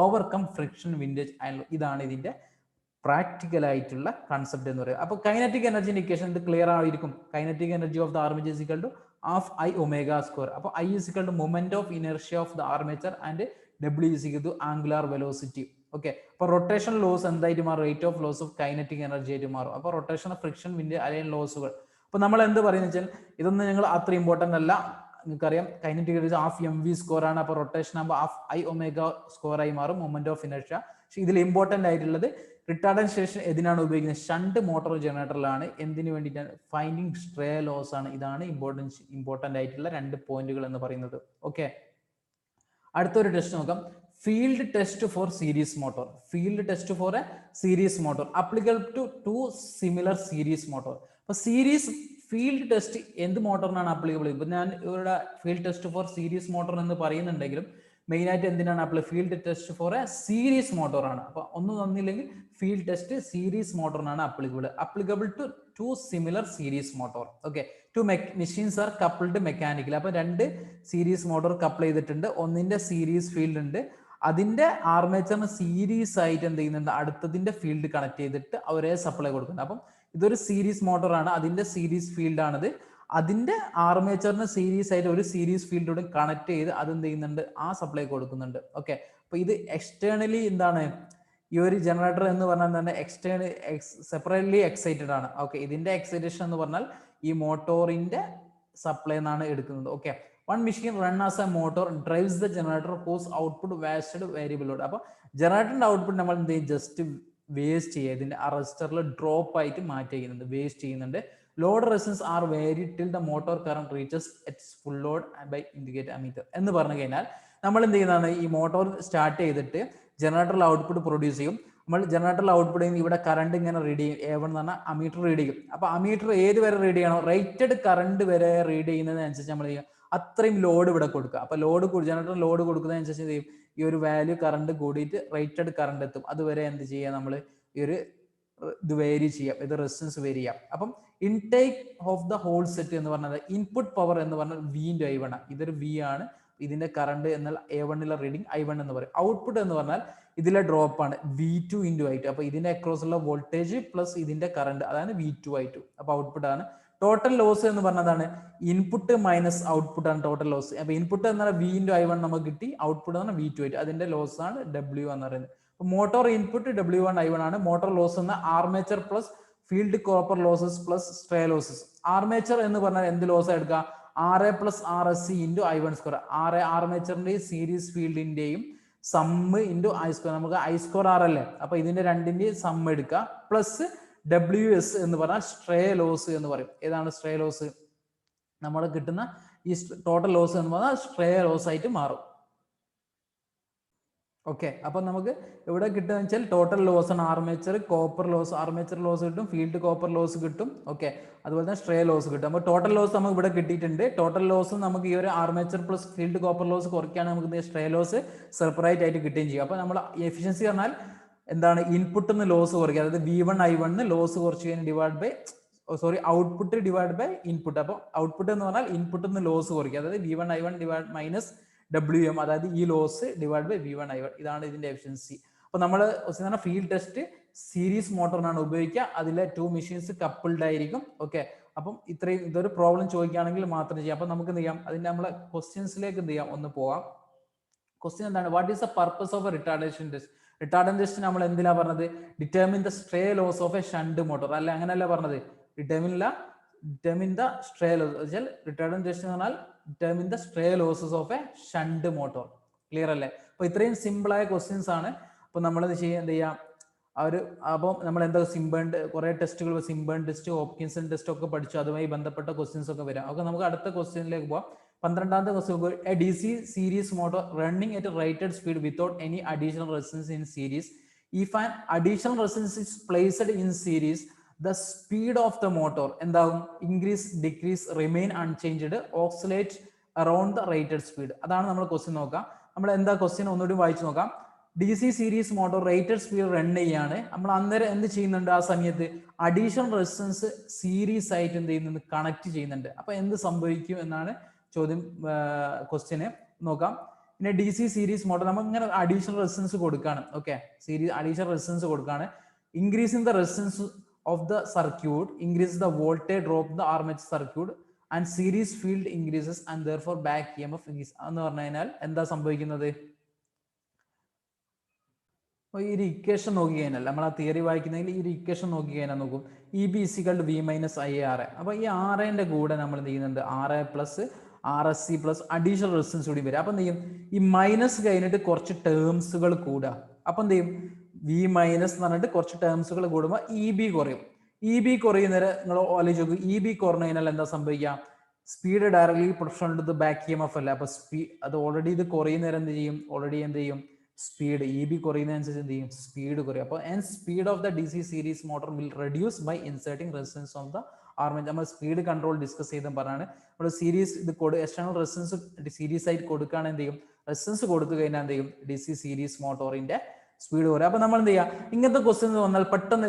overcome friction, windage and. ഇതാണ് ഇതിന്റെ പ്രാക്ടിക്കൽ ആയിട്ടുള്ള കൺസെപ്റ്റ് എന്ന് പറയുന്നത്. അപ്പൊ കൈനറ്റിക് എനർജിന്റെ ഇക്വേഷൻ ഇത് ക്ലിയർ ആയിരിക്കും. Kinetic energy of the armature is equal to half I omega square. അപ്പൊ I is equal to moment of inertia of the armature and W is equal to angular velocity. Okay, അപ്പൊ rotation loss എന്തായിട്ട് മാറും, rate of loss of kinetic energy ആയിട്ട് മാറും. അപ്പൊ rotation, friction, wind, align ലോസുകൾ. അപ്പൊ നമ്മൾ എന്ത് പറയുന്നത് വെച്ചാൽ ഇതൊന്നും നിങ്ങൾ അത്ര ഇമ്പോർട്ടന്റ് അല്ല. നിങ്ങൾക്കറിയാം kinetic energy half MV square ആണ്. അപ്പൊ റൊട്ടേഷൻ ആകുമ്പോൾ ഹാഫ് I omega സ്ക്വയർ ആയി മാറും, മൊമെന്റ് ഓഫ് ഇനർഷ്യ. പക്ഷെ ഇതിൽ ഇമ്പോർട്ടന്റ് ആയിട്ടുള്ളത് റിട്ടാർഡേഷൻ ഏതിനാണ് ഉപയോഗിക്കുന്നത്, ഷണ്ട് മോട്ടോർ ജനറേറ്ററിലാണ്. എന്തിനു വേണ്ടിയിട്ടാണ്, ഫൈൻഡിങ് സ്ട്രേ ലോസ് ആണ്. ഇതാണ് ഇമ്പോർട്ടന്റ് ആയിട്ടുള്ള രണ്ട് പോയിന്റുകൾ എന്ന് പറയുന്നത്. ഓക്കെ, അടുത്തൊരു ടെസ്റ്റ് നോക്കാം. Field test for series motor. Field test for a series motor applicable to two similar series motor. അപ്പൊ സീരീസ് ഫീൽഡ് ടെസ്റ്റ് എന്ത് മോട്ടോറിനാണ് അപ്ലിക്കബിൾ? ഇപ്പൊ ഞാൻ ഇവിടെ field test for series motor എന്ന് പറയുന്നുണ്ടെങ്കിലും മെയിൻ ആയിട്ട് എന്തിനാണ് field test for a series motor ആണ്. അപ്പൊ ഒന്നും തന്നില്ലെങ്കിൽ ഫീൽഡ് ടെസ്റ്റ് സീരീസ് മോട്ടോറിനാണ് applicable to two similar series motor. Okay, two machines are coupled mechanical. അപ്പൊ രണ്ട് സീരീസ് മോട്ടോർ കപ്പിൾ ചെയ്തിട്ടുണ്ട്. ഒന്നിന്റെ സീരീസ് ഫീൽഡ് ഉണ്ട്, അതിന്റെ ആർമേച്ചറിന് സീരീസ് ആയിട്ട് എന്ത് ചെയ്യുന്നുണ്ട്, അടുത്തതിന്റെ ഫീൽഡ് കണക്ട് ചെയ്തിട്ട് ഒരേ സപ്ലൈ കൊടുക്കുന്നുണ്ട്. അപ്പം ഇതൊരു സീരീസ് മോട്ടോറാണ്, അതിന്റെ സീരീസ് ഫീൽഡ് ആണിത്. അതിന്റെ ആർമേച്ചറിന് സീരീസ് ആയിട്ട് ഒരു സീരീസ് ഫീൽഡോട് കണക്ട് ചെയ്ത് അത് എന്ത് ചെയ്യുന്നുണ്ട്, ആ സപ്ലൈ കൊടുക്കുന്നുണ്ട്. ഓക്കെ, അപ്പൊ ഇത് എക്സ്റ്റേണലി എന്താണ്, ഈ ഒരു ജനറേറ്റർ എന്ന് പറഞ്ഞാൽ തന്നെ സെപ്പറേറ്റ്ലി എക്സൈറ്റഡ് ആണ്. ഓക്കെ, ഇതിന്റെ എക്സൈറ്റേഷൻ എന്ന് പറഞ്ഞാൽ ഈ മോട്ടോറിന്റെ സപ്ലൈ എന്നാണ് എടുക്കുന്നത്. Okay, one machine run as a motor drives the generator whose output wasted variable load. അപ്പൊ ജനറേറ്ററിന്റെ ഔട്ട്പുട്ട് നമ്മൾ എന്ത് ചെയ്യും, ജസ്റ്റ് വേസ്റ്റ് ചെയ്യുക, ഇതിന്റെ ആ റെസിസ്റ്ററിൽ ഡ്രോപ്പ് ആയിട്ട് മാറ്റി ചെയ്യുന്നുണ്ട്, വേസ്റ്റ് ചെയ്യുന്നുണ്ട്. Load resistance are vary till the motor current reaches its full load by indicator ammeter എന്ന് പറഞ്ഞു കഴിഞ്ഞാൽ നമ്മൾ എന്ത് ചെയ്യുന്നതാണ്, ഈ മോട്ടോർ സ്റ്റാർട്ട് ചെയ്തിട്ട് ജനറേറ്ററിൽ ഔട്ട്പുട്ട് പ്രൊഡ്യൂസ് ചെയ്യും. നമ്മൾ ജനറേറ്ററിൽ ഔട്ട്പുട്ട് ചെയ്യുന്ന ഇവിടെ കറണ്ട് ഇങ്ങനെ റീഡ് ചെയ്യും, A1 എന്ന് പറഞ്ഞാൽ അമീറ്റർ റീഡ് ചെയ്യും. അപ്പൊ അമീറ്റർ ഏത് വരെ റീഡ് ചെയ്യണോ, റേറ്റഡ് കറണ്ട് വരെ റീഡ് ചെയ്യുന്നതിനനുസരിച്ച് നമ്മൾ ചെയ്യുക അത്രയും ലോഡ് ഇവിടെ കൊടുക്കുക. അപ്പൊ ജനറേറ്റർ ലോഡ് കൊടുക്കുന്നതനുസരിച്ച് എന്ത് ചെയ്യും, ഈ ഒരു വാല്യൂ കറണ്ട് കൂടിയിട്ട് റേറ്റഡ് കറണ്ട് എത്തും. അതുവരെ എന്ത് ചെയ്യുക, നമ്മൾ ഈ ഒരു ഇത് വേരി ചെയ്യാം, ഇത് റെസിസ്റ്റൻസ് വേരി ചെയ്യാം. അപ്പം intake of the whole set എന്ന് പറഞ്ഞത് ഇൻപുട്ട് പവർ എന്ന് പറഞ്ഞാൽ V/I1 ആണ്. ഇതൊരു V ആണ്, ഇതിന്റെ കറണ്ട് എന്നാൽ A1 റീഡിങ് I1 എന്ന് പറയും. ഔട്ട്പുട്ട് എന്ന് പറഞ്ഞാൽ ഇതിലെ ഡ്രോപ്പ് ആണ് V2 × I2. അപ്പൊ ഇതിന്റെ അക്രോസ് ഉള്ള വോൾട്ടേജ് പ്ലസ് ഇതിന്റെ കറണ്ട്, അതാണ് V2 I2. അപ്പൊ ഔട്ട്പുട്ട് ആണ്. ടോട്ടൽ ലോസ് എന്ന് പറഞ്ഞതാണ് ഇൻപുട്ട് മൈനസ് ഔട്ട്പുട്ട് ആണ് ടോട്ടൽ ലോസ്. അപ്പൊ ഇൻപുട്ട് എന്നാൽ V/I1 നമുക്ക് കിട്ടി, ഔട്ട്പുട്ട് എന്ന് പറഞ്ഞാൽ V2 I2. അതിന്റെ ലോസ് ആണ് W എന്ന് പറയുന്നത്. മോട്ടോർ ഇൻപുട്ട് W1I1 ആണ്. മോട്ടോർ ലോസ് എന്ന armature plus field copper losses plus stray losses. Armature എന്ന് പറഞ്ഞാൽ എന്ത് ലോസ് എടുക്കുക, RA + RSC × I1². ആർമേച്ചറിന്റെയും സീരീസ് ഫീൽഡിന്റെയും സമ്മ് ഇൻറ്റു I². നമുക്ക് I²R അല്ലേ, അപ്പൊ ഇതിന്റെ രണ്ടിന്റെയും സമ്മ് എടുക്കുക പ്ലസ് WS എന്ന് പറഞ്ഞാൽ സ്ട്രേ ലോസ് എന്ന് പറയും. ഏതാണ് സ്ട്രേ ലോസ്, നമ്മൾ കിട്ടുന്ന ഈ ടോട്ടൽ ലോസ് എന്ന് പറഞ്ഞാൽ സ്ട്രേ ലോസ് ആയിട്ട് മാറും. ഓക്കെ, അപ്പൊ നമുക്ക് ഇവിടെ കിട്ടുക വെച്ചാൽ ടോട്ടൽ ലോസ് ആണ്. Armature copper loss, armature loss കിട്ടും, ഫീൽഡ് കോപ്പർ ലോസ് കിട്ടും. ഓക്കെ, അതുപോലെ തന്നെ സ്ട്രേ ലോസ് കിട്ടും. അപ്പോൾ ടോട്ടൽ ലോസ് നമുക്ക് ഇവിടെ കിട്ടിയിട്ടുണ്ട്. ടോട്ടൽ ലോസ് നമുക്ക് ഈ ഒരു armature plus field copper loss കുറയ്ക്കുകയാണെങ്കിൽ നമുക്ക് സ്ട്രേ ലോസ് സെപ്പറേറ്റ് ആയിട്ട് കിട്ടുകയും ചെയ്യും. അപ്പൊ നമ്മൾ എഫിഷ്യൻസി പറഞ്ഞാൽ എന്താണ്, ഇൻപുട്ട് നിന്ന് ലോസ് കുറയ്ക്കുക, അതായത് V1I1 ലോസ് കുറച്ച് കഴിഞ്ഞാൽ divide by output divide by input. അപ്പൊ ഔട്ട്പുട്ട് എന്ന് പറഞ്ഞാൽ ഇൻപുട്ട് നിന്ന് ലോസ് കുറയ്ക്കുക, അതായത് V1I1 ഡിവൈഡ് മൈനസ് WM, അതായത് ഈ ലോസ് ഡിവൈഡ് ബൈ V1I1. ഇതാണ് ഇതിന്റെ എഫിഷ്യൻസി. അപ്പൊ നമ്മൾ ഫീൽഡ് ടെസ്റ്റ് സീരീസ് മോട്ടറിനാണ് ഉപയോഗിക്കുക. അതിലെ 2 മെഷീൻസ് കപ്പിൾഡ് ആയിരിക്കും. ഓക്കെ, അപ്പം ഇതൊരു പ്രോബ്ലം ചോദിക്കുകയാണെങ്കിൽ മാത്രം ചെയ്യാം. അപ്പൊ നമുക്ക് എന്ത് ചെയ്യാം, അതിന്റെ നമ്മളെ ക്വസ്റ്റ്യൻസിലേക്ക് എന്ത് ചെയ്യാം, ഒന്ന് പോവാം. ക്വസ്റ്റ്യൻ എന്താണ്, what is the purpose of a retardation test? Retardation test നമ്മൾ എന്തിനാ പറഞ്ഞത്, determine the stray loss of a shunt motor അല്ല, അങ്ങനെയല്ല പറഞ്ഞത്. Determine the stray loss. Retardation test എന്ന് പറഞ്ഞാൽ determine the stray losses of a shunt motor. Clear അല്ലേ? അപ്പൊ ഇത്രയും സിമ്പിൾ ആയ ക്വസ്റ്റ്യൻസ് ആണ്. അപ്പൊ നമ്മൾ എന്ത് ചെയ്യാം, അപ്പം നമ്മൾ എന്താ കുറെ ടെസ്റ്റുകൾ, സിംബേൺ ടെസ്റ്റ്, ഹോപ്കിൻസൺ ടെസ്റ്റ് ഒക്കെ പഠിച്ചു, അതുമായി ബന്ധപ്പെട്ട ക്വസ്റ്റ്യൻസ് ഒക്കെ വരാം. ഓക്കെ, നമുക്ക് അടുത്ത ക്വസ്റ്റ്യനിലേക്ക് പോവാം. 12ാമത്തെ question, a DC series motor running at rated speed without any additional resistance in series. If an additional resistance is placed in series, the speed of the motor എന്താകും, increase, decrease, remain unchanged, oscillate around the rated speed. അതാണ് നമ്മൾ question നോക്കാം. നമ്മൾ എന്താ question ഒന്നുകൂടി വായിച്ചു നോക്കാം. DC series motor rated speed run ചെയ്യാണ്. നമ്മൾ അന്നേരം എന്ത് ചെയ്യുന്നുണ്ട്, ആ സമയത്ത് അഡീഷണൽ റെസിസ്റ്റൻസ് സീരീസ് ആയിട്ട് എന്ത് ചെയ്യുന്നുണ്ട്, കണക്ട് ചെയ്യുന്നുണ്ട്. അപ്പൊ എന്ത് സംഭവിക്കും എന്നാണ് ചോദ്യം. ക്വസ്റ്റ്യന് നോക്കാം. പിന്നെ DC സീരീസ് മോട്ടോർ നമ്മൾ ഇങ്ങനെ അഡീഷണൽ റെസിസ്റ്റൻസ് കൊടുക്കുകയാണ്. ഓക്കെ, അഡീഷണൽ റെസിസ്റ്റൻസ് കൊടുക്കുകയാണ്. Increasing the resistance of the circuit increases the voltage drop in the armature circuit and series field increases and therefore back EMF increases എന്ന് പറഞ്ഞു കഴിഞ്ഞാൽ എന്താ സംഭവിക്കുന്നത്, ഈ ഒരു ഇക്വേഷൻ നോക്കി കഴിഞ്ഞാൽ, നമ്മൾ ആ തിയറി വായിക്കുന്നെങ്കിൽ ഈ ഒരു ഇക്വേഷൻ നോക്കി കഴിഞ്ഞാൽ നോക്കും, EB = V - IR. അപ്പൊ ഈ RAന്റെ കൂടെ നമ്മൾ എന്ത് ചെയ്യുന്നുണ്ട്, RA + RSC + അഡീഷണൽ റെസിസ്റ്റൻസ് കൂടി വരും. അപ്പൊ എന്ത് ചെയ്യും, ഈ മൈനസ് കഴിഞ്ഞിട്ട് കുറച്ച് ടേംസുകൾ കൂടുക. അപ്പൊ എന്ത് ചെയ്യും, V- എന്ന് പറഞ്ഞിട്ട് കുറച്ച് ടേംസുകൾ കൂടുമ്പോൾ EB കുറയും. EB കുറയുന്നേരം നിങ്ങൾ ആലോചിച്ച് നോക്കും, EB കുറഞ്ഞു കഴിഞ്ഞാൽ എന്താ സംഭവിക്കുക, speed directly proportional to the back EMF അല്ല. അപ്പൊ അത് ഓൾറെഡി ഇത് കുറയുന്നേരം എന്ത് ചെയ്യും, സ്പീഡ് EB കുറയുന്നതനുസരിച്ച് എന്ത് ചെയ്യും, സ്പീഡ് കുറയും. അപ്പോൾ speed of the DC series motor will reduce by inserting resistance of the armature. നമ്മൾ സ്പീഡ് കൺട്രോൾ ഡിസ്കസ് ചെയ്തും പറഞ്ഞാണ്. നമ്മൾ സീരീസ് ഇത് എക്സ്റ്റേണൽ റെസിസ്റ്റൻസ് സീരീസ് ആയിട്ട് കൊടുക്കുകയാണ്, എന്ത് ചെയ്യും, റെസിസ്റ്റൻസ് കൊടുത്തു കഴിഞ്ഞാൽ എന്ത് ചെയ്യും, DC സീരീസ് മോട്ടോറിന്റെ സ്പീഡ് കുറയും. അപ്പൊ നമ്മൾ എന്ത് ചെയ്യുക, ഇങ്ങനത്തെ ക്വസ്റ്റ്യൻസ് വന്നാൽ പെട്ടെന്ന്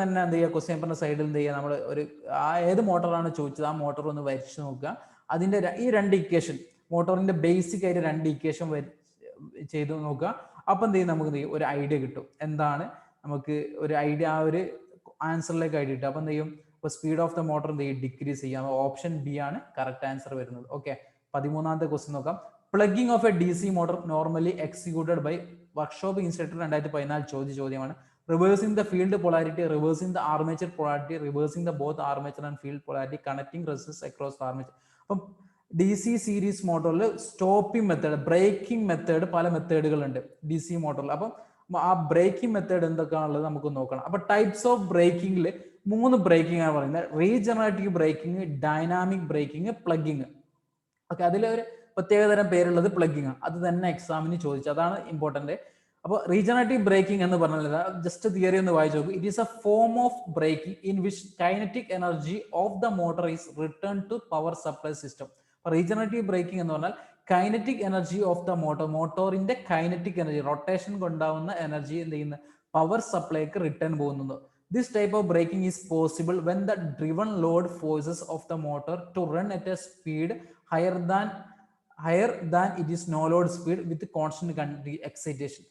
തന്നെ എന്ത് ചെയ്യുക, ക്വസ്റ്റ്യൻ പറഞ്ഞ സൈഡിൽ എന്ത് ചെയ്യുക, നമ്മൾ ഏത് മോട്ടറാണ് ചോദിച്ചത് ആ മോട്ടോർ ഒന്ന് വരച്ച് നോക്കുക. അതിന്റെ ഈ 2 ഇക്വേഷൻ, മോട്ടോറിന്റെ ബേസിക് ആയിട്ട് 2 ഇക്വേഷൻ ചെയ്ത് നോക്കുക. അപ്പം എന്ത് ചെയ്യും, നമുക്ക് എന്ത് ചെയ്യും, ഒരു ഐഡിയ കിട്ടും. എന്താണ് നമുക്ക് ഒരു ഐഡിയ, ആ ഒരു ആൻസറിലേക്ക് ഐഡിയ കിട്ടും. അപ്പം എന്ത് ചെയ്യും, ഇപ്പോൾ സ്പീഡ് ഓഫ് ദ മോട്ടർ എന്ത് ചെയ്യും, ഡിക്രീസ് ചെയ്യാം. ഓപ്ഷൻ ബി ആണ് കറക്റ്റ് ആൻസർ വരുന്നത്. ഓക്കെ, 13ാമത്തെ ക്വസ്റ്റ്യൻ നോക്കാം. Plugging of a DC motor normally executed by workshop instructor 2014 ചോദ്യ ചോദ്യമാണ്. Reversing the field polarity, reversing the armature polarity, reversing the both armature and field polarity, connecting resistance across armature. അപ്പം DC series മോട്ടോറിൽ stopping method, braking method, പല മെത്തേഡുകളുണ്ട് DC മോട്ടോറിൽ. അപ്പം ആ breaking method എന്തൊക്കെയാണുള്ളത് നമുക്ക് നോക്കണം. അപ്പൊ ടൈപ്സ് ഓഫ് ബ്രേക്കിംഗിൽ 3 ബ്രേക്കിംഗ് ആണ് പറയുന്നത്. Regenerative braking, dynamic braking, plugging. Okay, അതിലൊരു പ്രത്യേകതരം പേരുള്ളത് പ്ലഗിങ്. അത് തന്നെ എക്സാമിന് ചോദിച്ചു, അതാണ് ഇമ്പോർട്ടന്റ്. അപ്പോൾ റീജനറേറ്റീവ് ബ്രേക്കിംഗ് എന്ന് പറഞ്ഞാൽ ജസ്റ്റ് തിയറി ഒന്ന് വായിച്ചു നോക്കും. It is a form of braking in which kinetic energy of the motor is return to power supply system. Regenerative braking എന്ന് പറഞ്ഞാൽ kinetic energy of the motor, മോട്ടോറിന്റെ kinetic energy, rotation കൊണ്ടാവുന്ന energy എന്ത് ചെയ്യുന്ന power സപ്ലൈക്ക് return പോകുന്നത്. This type of braking is possible when the driven load forces of the motor to run at a speed higher than it is no load speed with constant excitation.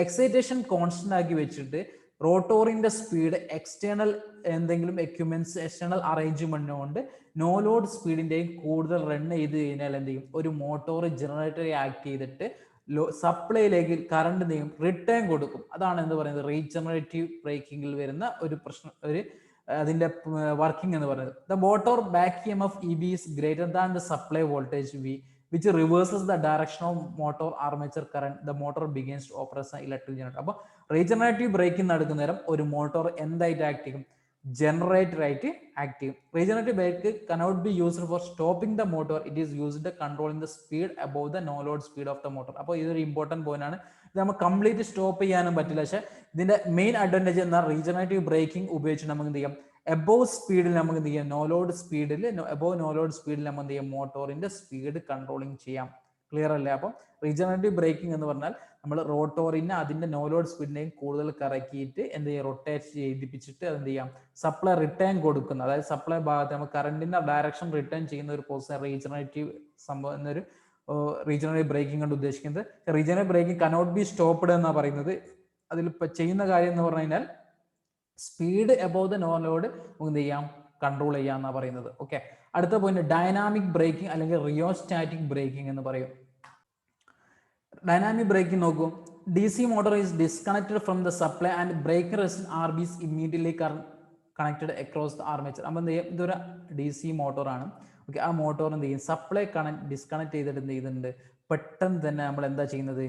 Excitation constant ആക്കി വെച്ചിട്ട് റോട്ടോറിന്റെ speed external എന്തെങ്കിലും equipments, external arrangement കൊണ്ട് no load സ്പീഡിന്റെയും കൂടുതൽ run ചെയ്ത് കഴിഞ്ഞാൽ എന്ത് ചെയ്യും, ഒരു മോട്ടോർ ജനറേറ്ററെ ആക്ട് ചെയ്തിട്ട് സപ്ലൈയിലേക്ക് കറണ്ട് എന്ത് ചെയ്യും, റിട്ടേൺ കൊടുക്കും. അതാണ് എന്ത് പറയുന്നത്, റീജനറേറ്റീവ് ബ്രേക്കിംഗിൽ വരുന്ന ഒരു പ്രശ്നം, ഒരു അതിന്റെ വർക്കിംഗ് എന്ന് പറയുന്നത്. The motor back EMF EB is greater than the supply voltage V which reverses the direction of motor armature current. The motor begins to operate as an electric generator. അപ്പോൾ regenerative braking നടക്കുന്ന നേരം ഒരു motor എന്തായിട്ട് act ചെയ്യും, generator ആയിട്ട് act ചെയ്യും. Regenerative brake cannot be used for stopping the motor. It is used controlling the speed above the no load speed of the motor. അപ്പോൾ ഇതൊരു ഇമ്പോർട്ടന്റ് പോയിന്റ് ആണ്. ഇത് നമുക്ക് കംപ്ലീറ്റ് സ്റ്റോപ്പ് ചെയ്യാനും പറ്റില്ല. പക്ഷേ ഇതിന്റെ മെയിൻ അഡ്വാൻറ്റേജ് എന്നാൽ റീജനറേറ്റീവ് ബ്രേക്കിംഗ് ഉപയോഗിച്ച് നമുക്ക് എന്ത് ചെയ്യാം, എബോവ് സ്പീഡിൽ നമുക്ക് എന്ത് ചെയ്യാം, നോ ലോഡ് സ്പീഡിൽ, എബോവ് നോ ലോഡ് സ്പീഡിൽ നമ്മൾ എന്ത് ചെയ്യാം, മോട്ടോറിന്റെ സ്പീഡ് കൺട്രോളിങ് ചെയ്യാം. ക്ലിയർ അല്ലേ? അപ്പം റീജനറേറ്റീവ് ബ്രേക്കിംഗ് എന്ന് പറഞ്ഞാൽ നമ്മൾ റോട്ടോറിനെ അതിന്റെ നോ ലോഡ് സ്പീഡിനെയും കൂടുതൽ കറക്കിയിട്ട് എന്ത് ചെയ്യാം, റൊട്ടേറ്റ് ചെയ്യിപ്പിച്ചിട്ട് എന്ത് ചെയ്യാം, സപ്ലൈ റിട്ടേൺ കൊടുക്കുന്ന, അതായത് സപ്ലൈ ഭാഗത്ത് നമ്മൾ കറണ്ടിന്റെ ഡയറക്ഷൻ റിട്ടേൺ ചെയ്യുന്ന ഒരു പ്രോസസ് റീജനറേറ്റീവ് സംഭവം എന്നൊരു റീജനറേറ്റീവ് ബ്രേക്കിംഗ് കൊണ്ട് ഉദ്ദേശിക്കുന്നത്. Regenerative braking cannot be stopped എന്നാണ് പറയുന്നത്. അതിൽ ചെയ്യുന്ന കാര്യം എന്ന് പറഞ്ഞു കഴിഞ്ഞാൽ speed above the no load എന്ത് ചെയ്യാം, കൺട്രോൾ ചെയ്യാം എന്നാണ് പറയുന്നത്. ഓക്കെ, അടുത്ത പോയിന്റ് ഡൈനാമിക് ബ്രേക്കിംഗ് അല്ലെങ്കിൽ റിയോസ്റ്റാറ്റിക് ബ്രേക്കിംഗ് എന്ന് പറയും. ഡൈനാമിക് ബ്രേക്കിംഗ് നോക്കൂ. DC motor is disconnected from the supply and breaker resistance RB is immediately connected across the armature. അപ്പം എന്ത് ചെയ്യും, ഇതൊരു DC മോട്ടോർ ആണ്. ഓക്കെ, ആ മോട്ടോർ എന്ത് ചെയ്യും, സപ്ലൈ ഡിസ്കണക്ട് ചെയ്തിട്ട് എന്ത് ചെയ്യുന്നുണ്ട്, പെട്ടെന്ന് തന്നെ നമ്മൾ എന്താ ചെയ്യുന്നത്,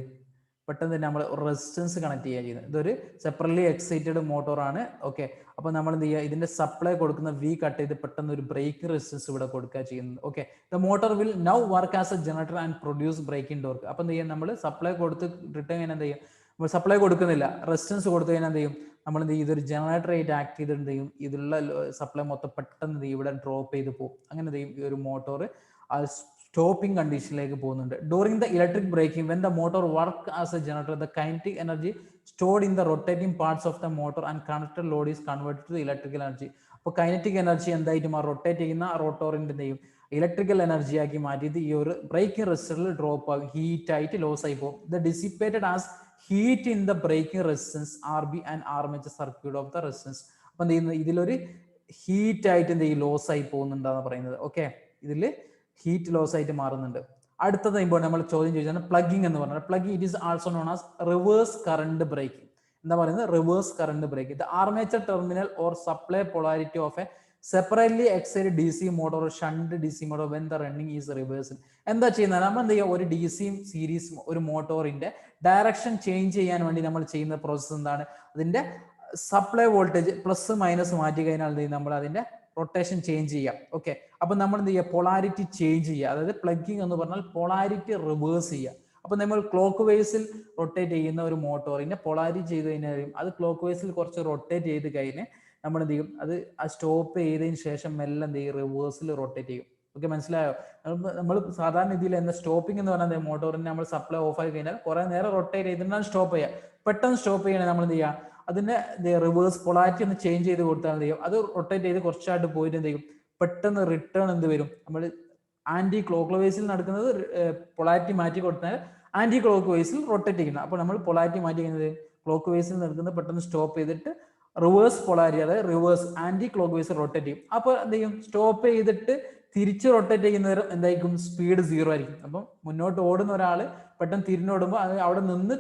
പെട്ടെന്ന് തന്നെ നമ്മൾ റെസിസ്റ്റൻസ് കണക്ട് ചെയ്യുക ചെയ്യുന്നത്. ഇതൊരു സെപ്പറേറ്റ്ലി എക്സൈറ്റഡ് മോട്ടോർ ആണ്. ഓക്കെ, അപ്പോൾ നമ്മൾ എന്ത് ചെയ്യുക, ഇതിന്റെ സപ്ലൈ കൊടുക്കുന്ന V കട്ട് ചെയ്ത് പെട്ടെന്ന് ഒരു ബ്രേക്കിംഗ് റെസിസ്റ്റൻസ് ഇവിടെ കൊടുക്കുക ചെയ്യുന്നത്. Okay, the motor will now work as a generator and produce braking torque. അപ്പോൾ എന്ത് ചെയ്യാം, നമ്മൾ സപ്ലൈ കൊടുത്ത് റിട്ടേൺ ചെയ്യാൻ എന്ത് ചെയ്യും, നമ്മൾ സപ്ലൈ കൊടുക്കുന്നില്ല, റെസിസ്റ്റൻസ് കൊടുത്തു കഴിഞ്ഞാൽ എന്ത് ചെയ്യും, നമ്മൾ എന്ത് ചെയ്യും, ഇതൊരു ജനറേറ്റർ ആയിട്ട് ആക്ട് ചെയ്തിട്ട് എന്ത് ചെയ്യും, ഇതിലുള്ള സപ്ലൈ മൊത്തം പെട്ടെന്ന് ഇവിടെ ഡ്രോപ്പ് ചെയ്ത് പോകും. അങ്ങനെ എന്ത് ചെയ്യും, ഈ ഒരു മോട്ടോർ സ്റ്റോപ്പിംഗ് കണ്ടീഷനിലേക്ക് പോകുന്നുണ്ട്. During the electric braking when the motor work as a generator the kinetic energy stored in the rotating parts of the motor and connected load is converted to electrical energy. അപ്പോൾ kinetic energy എന്തായിട്ട് rotate ചെയ്യുന്ന റോട്ടോറിന്റെ എന്തെയും electrical energy ആക്കി മാറ്റിയിട്ട് ഈ ഒരു breaking റെസിസ്റ്ററിൽ drop ആകും, heat ആയിട്ട് ലോസ് ആയി പോകും. The dissipated as heat in the braking resistance RB and armature circuit of the resistance. അപ്പൊ എന്ത് ചെയ്യുന്നത്, ഇതിലൊരു ഹീറ്റ് ആയിട്ട് എന്ത് ചെയ്യും, ലോസ് ആയി പോകുന്നുണ്ടാന്ന് പറയുന്നത്. ഓക്കെ, ഇതിൽ ഹീറ്റ് ലോസ് ആയിട്ട് മാറുന്നുണ്ട്. അടുത്തത് ഇപ്പോൾ നമ്മൾ ചോദ്യം ചോദിച്ചാൽ പ്ലഗിംഗ് എന്ന് പറഞ്ഞാൽ, plugging it is also known as reverse current braking. എന്താ പറയുന്നത്, reverse current braking. The armature terminal or supply polarity of a separately excited DC motor shunt DC motor when the running is reverse. എന്താ ചെയ്യുന്നത്, നമ്മൾ എന്ത് ചെയ്യുക, ഒരു DC series ഒരു മോട്ടോറിന്റെ ഡയറക്ഷൻ ചേഞ്ച് ചെയ്യാൻ വേണ്ടി നമ്മൾ ചെയ്യുന്ന പ്രോസസ്സ് എന്താണ്, അതിന്റെ സപ്ലൈ വോൾട്ടേജ് പ്ലസ് മൈനസ് മാറ്റി കഴിഞ്ഞാൽ എന്ത് ചെയ്യും, നമ്മൾ അതിന്റെ റൊട്ടേഷൻ ചേഞ്ച് ചെയ്യാം. ഓക്കെ, അപ്പൊ നമ്മൾ എന്ത് ചെയ്യുക, പൊളാരിറ്റി ചേഞ്ച് ചെയ്യുക. അതായത് പ്ലഗിംഗ് എന്ന് പറഞ്ഞാൽ പൊളാരിറ്റി റിവേഴ്സ് ചെയ്യുക. അപ്പൊ നമ്മൾ ക്ലോക്ക് വൈസിൽ റൊട്ടേറ്റ് ചെയ്യുന്ന ഒരു മോട്ടോറിനെ പൊളാരിറ്റി ചെയ്ത് കഴിഞ്ഞാൽ അത് ക്ലോക്ക് വൈസിൽ കുറച്ച് റൊട്ടേറ്റ് ചെയ്ത് കഴിഞ്ഞാൽ നമ്മൾ എന്ത് ചെയ്യും, അത് സ്റ്റോപ്പ് ചെയ്തതിന് ശേഷം മെല്ലെ എന്ത് ചെയ്യും, റിവേഴ്സിൽ റൊട്ടേറ്റ് ചെയ്യും. ഓക്കെ, മനസ്സിലായോ? നമ്മൾ സാധാരണ രീതിയിൽ എന്താ സ്റ്റോപ്പിംഗ് എന്ന് പറഞ്ഞാൽ മോട്ടോറിനെ നമ്മൾ സപ്ലൈ ഓഫ് ആയി കഴിഞ്ഞാൽ കുറെ നേരം റൊട്ടേറ്റ് ചെയ്തിട്ടാണ് സ്റ്റോപ്പ് ചെയ്യുക. പെട്ടെന്ന് സ്റ്റോപ്പ് ചെയ്യണേ നമ്മൾ എന്ത് ചെയ്യുക, അതിന്റെ റിവേഴ്സ് പൊളാരിറ്റി ഒന്ന് ചേഞ്ച് ചെയ്ത് കൊടുത്താൽ എന്ത് ചെയ്യും, അത് റൊട്ടേറ്റ് ചെയ്ത് കുറച്ചായിട്ട് പോയിട്ട് എന്ത് ചെയ്യും, പെട്ടെന്ന് റിട്ടേൺ എന്ത് വരും, നമ്മൾ ആന്റി ക്ലോക്ക് വൈസിൽ നടക്കുന്നത് പൊളാരിറ്റി മാറ്റി കൊടുത്താൽ ആന്റി ക്ലോക്ക് വൈസിൽ റൊട്ടേറ്റ് ചെയ്യുന്നത്. അപ്പോൾ നമ്മൾ പൊളാരിറ്റി മാറ്റി കഴിഞ്ഞത് ക്ലോക്ക് വൈസിൽ നിൽക്കുന്നത് പെട്ടെന്ന് സ്റ്റോപ്പ് ചെയ്തിട്ട് റിവേഴ്സ് പൊളാരിറ്റി, അതായത് reverse anti clockwise rotate ചെയ്യും. അപ്പോൾ എന്ത് ചെയ്യും, സ്റ്റോപ്പ് ചെയ്തിട്ട് തിരിച്ച് റൊട്ടേറ്റ് ചെയ്യുന്നവർ എന്തായിരിക്കും, സ്പീഡ് 0 ആയിരിക്കും. അപ്പം മുന്നോട്ട് ഓടുന്ന ഒരാൾ പെട്ടെന്ന് തിരിഞ്ഞോടുമ്പോൾ അത് അവിടെ നിന്ന്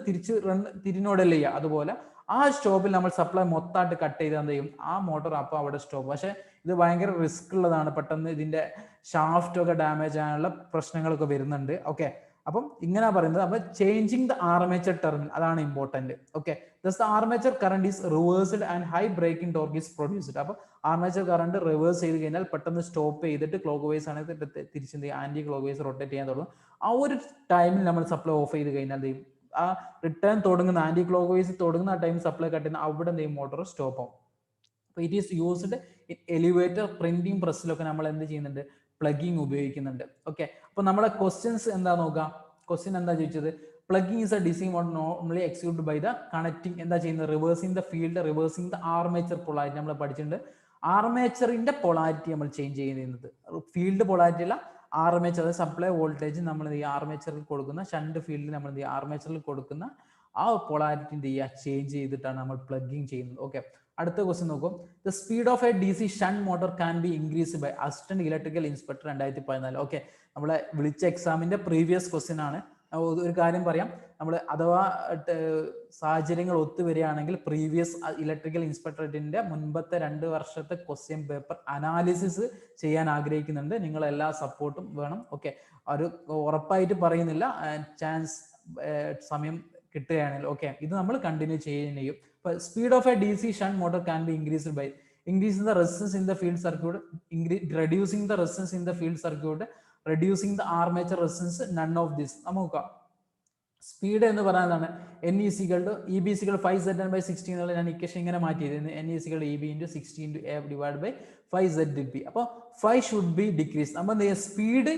തിരിഞ്ഞോടല്ലേ ചെയ്യുക. അതുപോലെ ആ സ്റ്റോപ്പിൽ നമ്മൾ സപ്ലൈ മൊത്തമായിട്ട് കട്ട് ചെയ്ത് എന്ത് ചെയ്യും, ആ മോട്ടോർ അപ്പോൾ അവിടെ സ്റ്റോപ്പ്. പക്ഷേ ഇത് ഭയങ്കര റിസ്ക് ഉള്ളതാണ്, പെട്ടെന്ന് ഇതിന്റെ ഷാഫ്റ്റ് ഒക്കെ ഡാമേജ് ആകാനുള്ള പ്രശ്നങ്ങളൊക്കെ വരുന്നുണ്ട്. ഓക്കെ, അപ്പം ഇങ്ങനെ പറയുന്നത്. അപ്പൊ ചേഞ്ചിങ് ദ ആർമേച്ചർ ടെർമിനൽ, അതാണ് important. Okay, thus the armature current is reversed and high braking torque is produced. അപ്പൊ ആർമേച്ചർ കറന്റ് റിവേഴ്സ് ചെയ്ത് കഴിഞ്ഞാൽ പെട്ടെന്ന് സ്റ്റോപ്പ് ചെയ്തിട്ട് ക്ലോക്ക് വൈസ് ആണ് തിരിച്ച് ആന്റി ക്ലോക്ക് വൈസ് റൊട്ടേറ്റ് ചെയ്യാൻ തുടങ്ങും. ആ ഒരു ടൈമിൽ നമ്മൾ സപ്ലൈ ഓഫ് ചെയ്ത് കഴിഞ്ഞാൽ എന്ത് ചെയ്യും, ആ റിട്ടേൺ തുടങ്ങുന്ന ആന്റി ക്ലോക്ക് വൈസ് തുടങ്ങുന്ന ആ ടൈം സപ്ലൈ കട്ട് ചെയ്യുന്ന അവിടെ എന്ത് ചെയ്യും, മോട്ടോർ സ്റ്റോപ്പ് ആവും. അപ്പൊ it is used in elevator, printing പ്രസ്സിലൊക്കെ നമ്മൾ എന്ത് ചെയ്യുന്നുണ്ട്, പ്ലഗിങ് ഉപയോഗിക്കുന്നുണ്ട്. ഓക്കെ, അപ്പൊ നമ്മളെ ക്വസ്റ്റ്യൻസ് എന്താ നോക്കാം. ക്വസ്റ്റ്യൻ എന്താ ചോദിച്ചത്, plugging is a DC motor normally executed by the connecting, എന്താ ചെയ്യുന്നത്, reversing the field, reversing the armature polarity. നമ്മൾ പഠിച്ചിട്ടുണ്ട്, ആർമേച്ചറിന്റെ പൊളാരിറ്റി നമ്മൾ ചേഞ്ച് ചെയ്യുന്നത്, ഫീൽഡ് പൊളാരിറ്റി അല്ല, ആർമേച്ചർ, അതായത് സപ്ലൈ വോൾട്ടേജ് നമ്മൾ ഈ ആർമേച്ചറിൽ കൊടുക്കുന്ന ഷണ്ട് ഫീൽഡിൽ നമ്മൾ ആർമേച്ചറിൽ കൊടുക്കുന്ന ആ പൊളാരിറ്റി എന്ത് ചെയ്യുക, ചേഞ്ച് ചെയ്തിട്ടാണ് നമ്മൾ പ്ലഗിങ് ചെയ്യുന്നത്. ഓക്കെ, അടുത്ത ക്വസ്റ്റ്യൻ നോക്കും. The speed of a D C shunt motor can be increase by assistant electrical inspector 2014. Okay, നമ്മളെ വിളിച്ച എക്സാമിന്റെ പ്രീവിയസ് ക്വസ്റ്റ്യൻ ആണ്. ഒരു കാര്യം പറയാം, നമ്മൾ അഥവാ സാഹചര്യങ്ങൾ ഒത്തുവരികയാണെങ്കിൽ പ്രീവിയസ് ഇലക്ട്രിക്കൽ ഇൻസ്പെക്ടറേറ്റിന്റെ മുൻപത്തെ 2 വർഷത്തെ ക്വസ്റ്റ്യൻ പേപ്പർ അനാലിസിസ് ചെയ്യാൻ ആഗ്രഹിക്കുന്നുണ്ട്. നിങ്ങൾ എല്ലാ സപ്പോർട്ടും വേണം. ഓക്കെ, ഒരു ഉറപ്പായിട്ട് പറയുന്നില്ല, ചാൻസ് സമയം കിട്ടുകയാണെങ്കിൽ. ഓക്കെ, ഇത് നമ്മൾ കണ്ടിന്യൂ ചെയ്യും. Speed of a D C shunt motor can be increased by increasing the resistance in the field circuit, reducing the resistance in the field circuit, reducing the armature resistance, none of this. നമുക്ക് speed എന്ന് പറയുന്നതാണ് n is equal to EB is equal to 5Zn/60 എന്നുള്ള ഞാൻ equation ഇങ്ങനെ മാറ്റിയത്, n is equal to EB into 60 into A divided by 5ZP. അപ്പോൾ 5 should be decreased. നമ്മൾ speed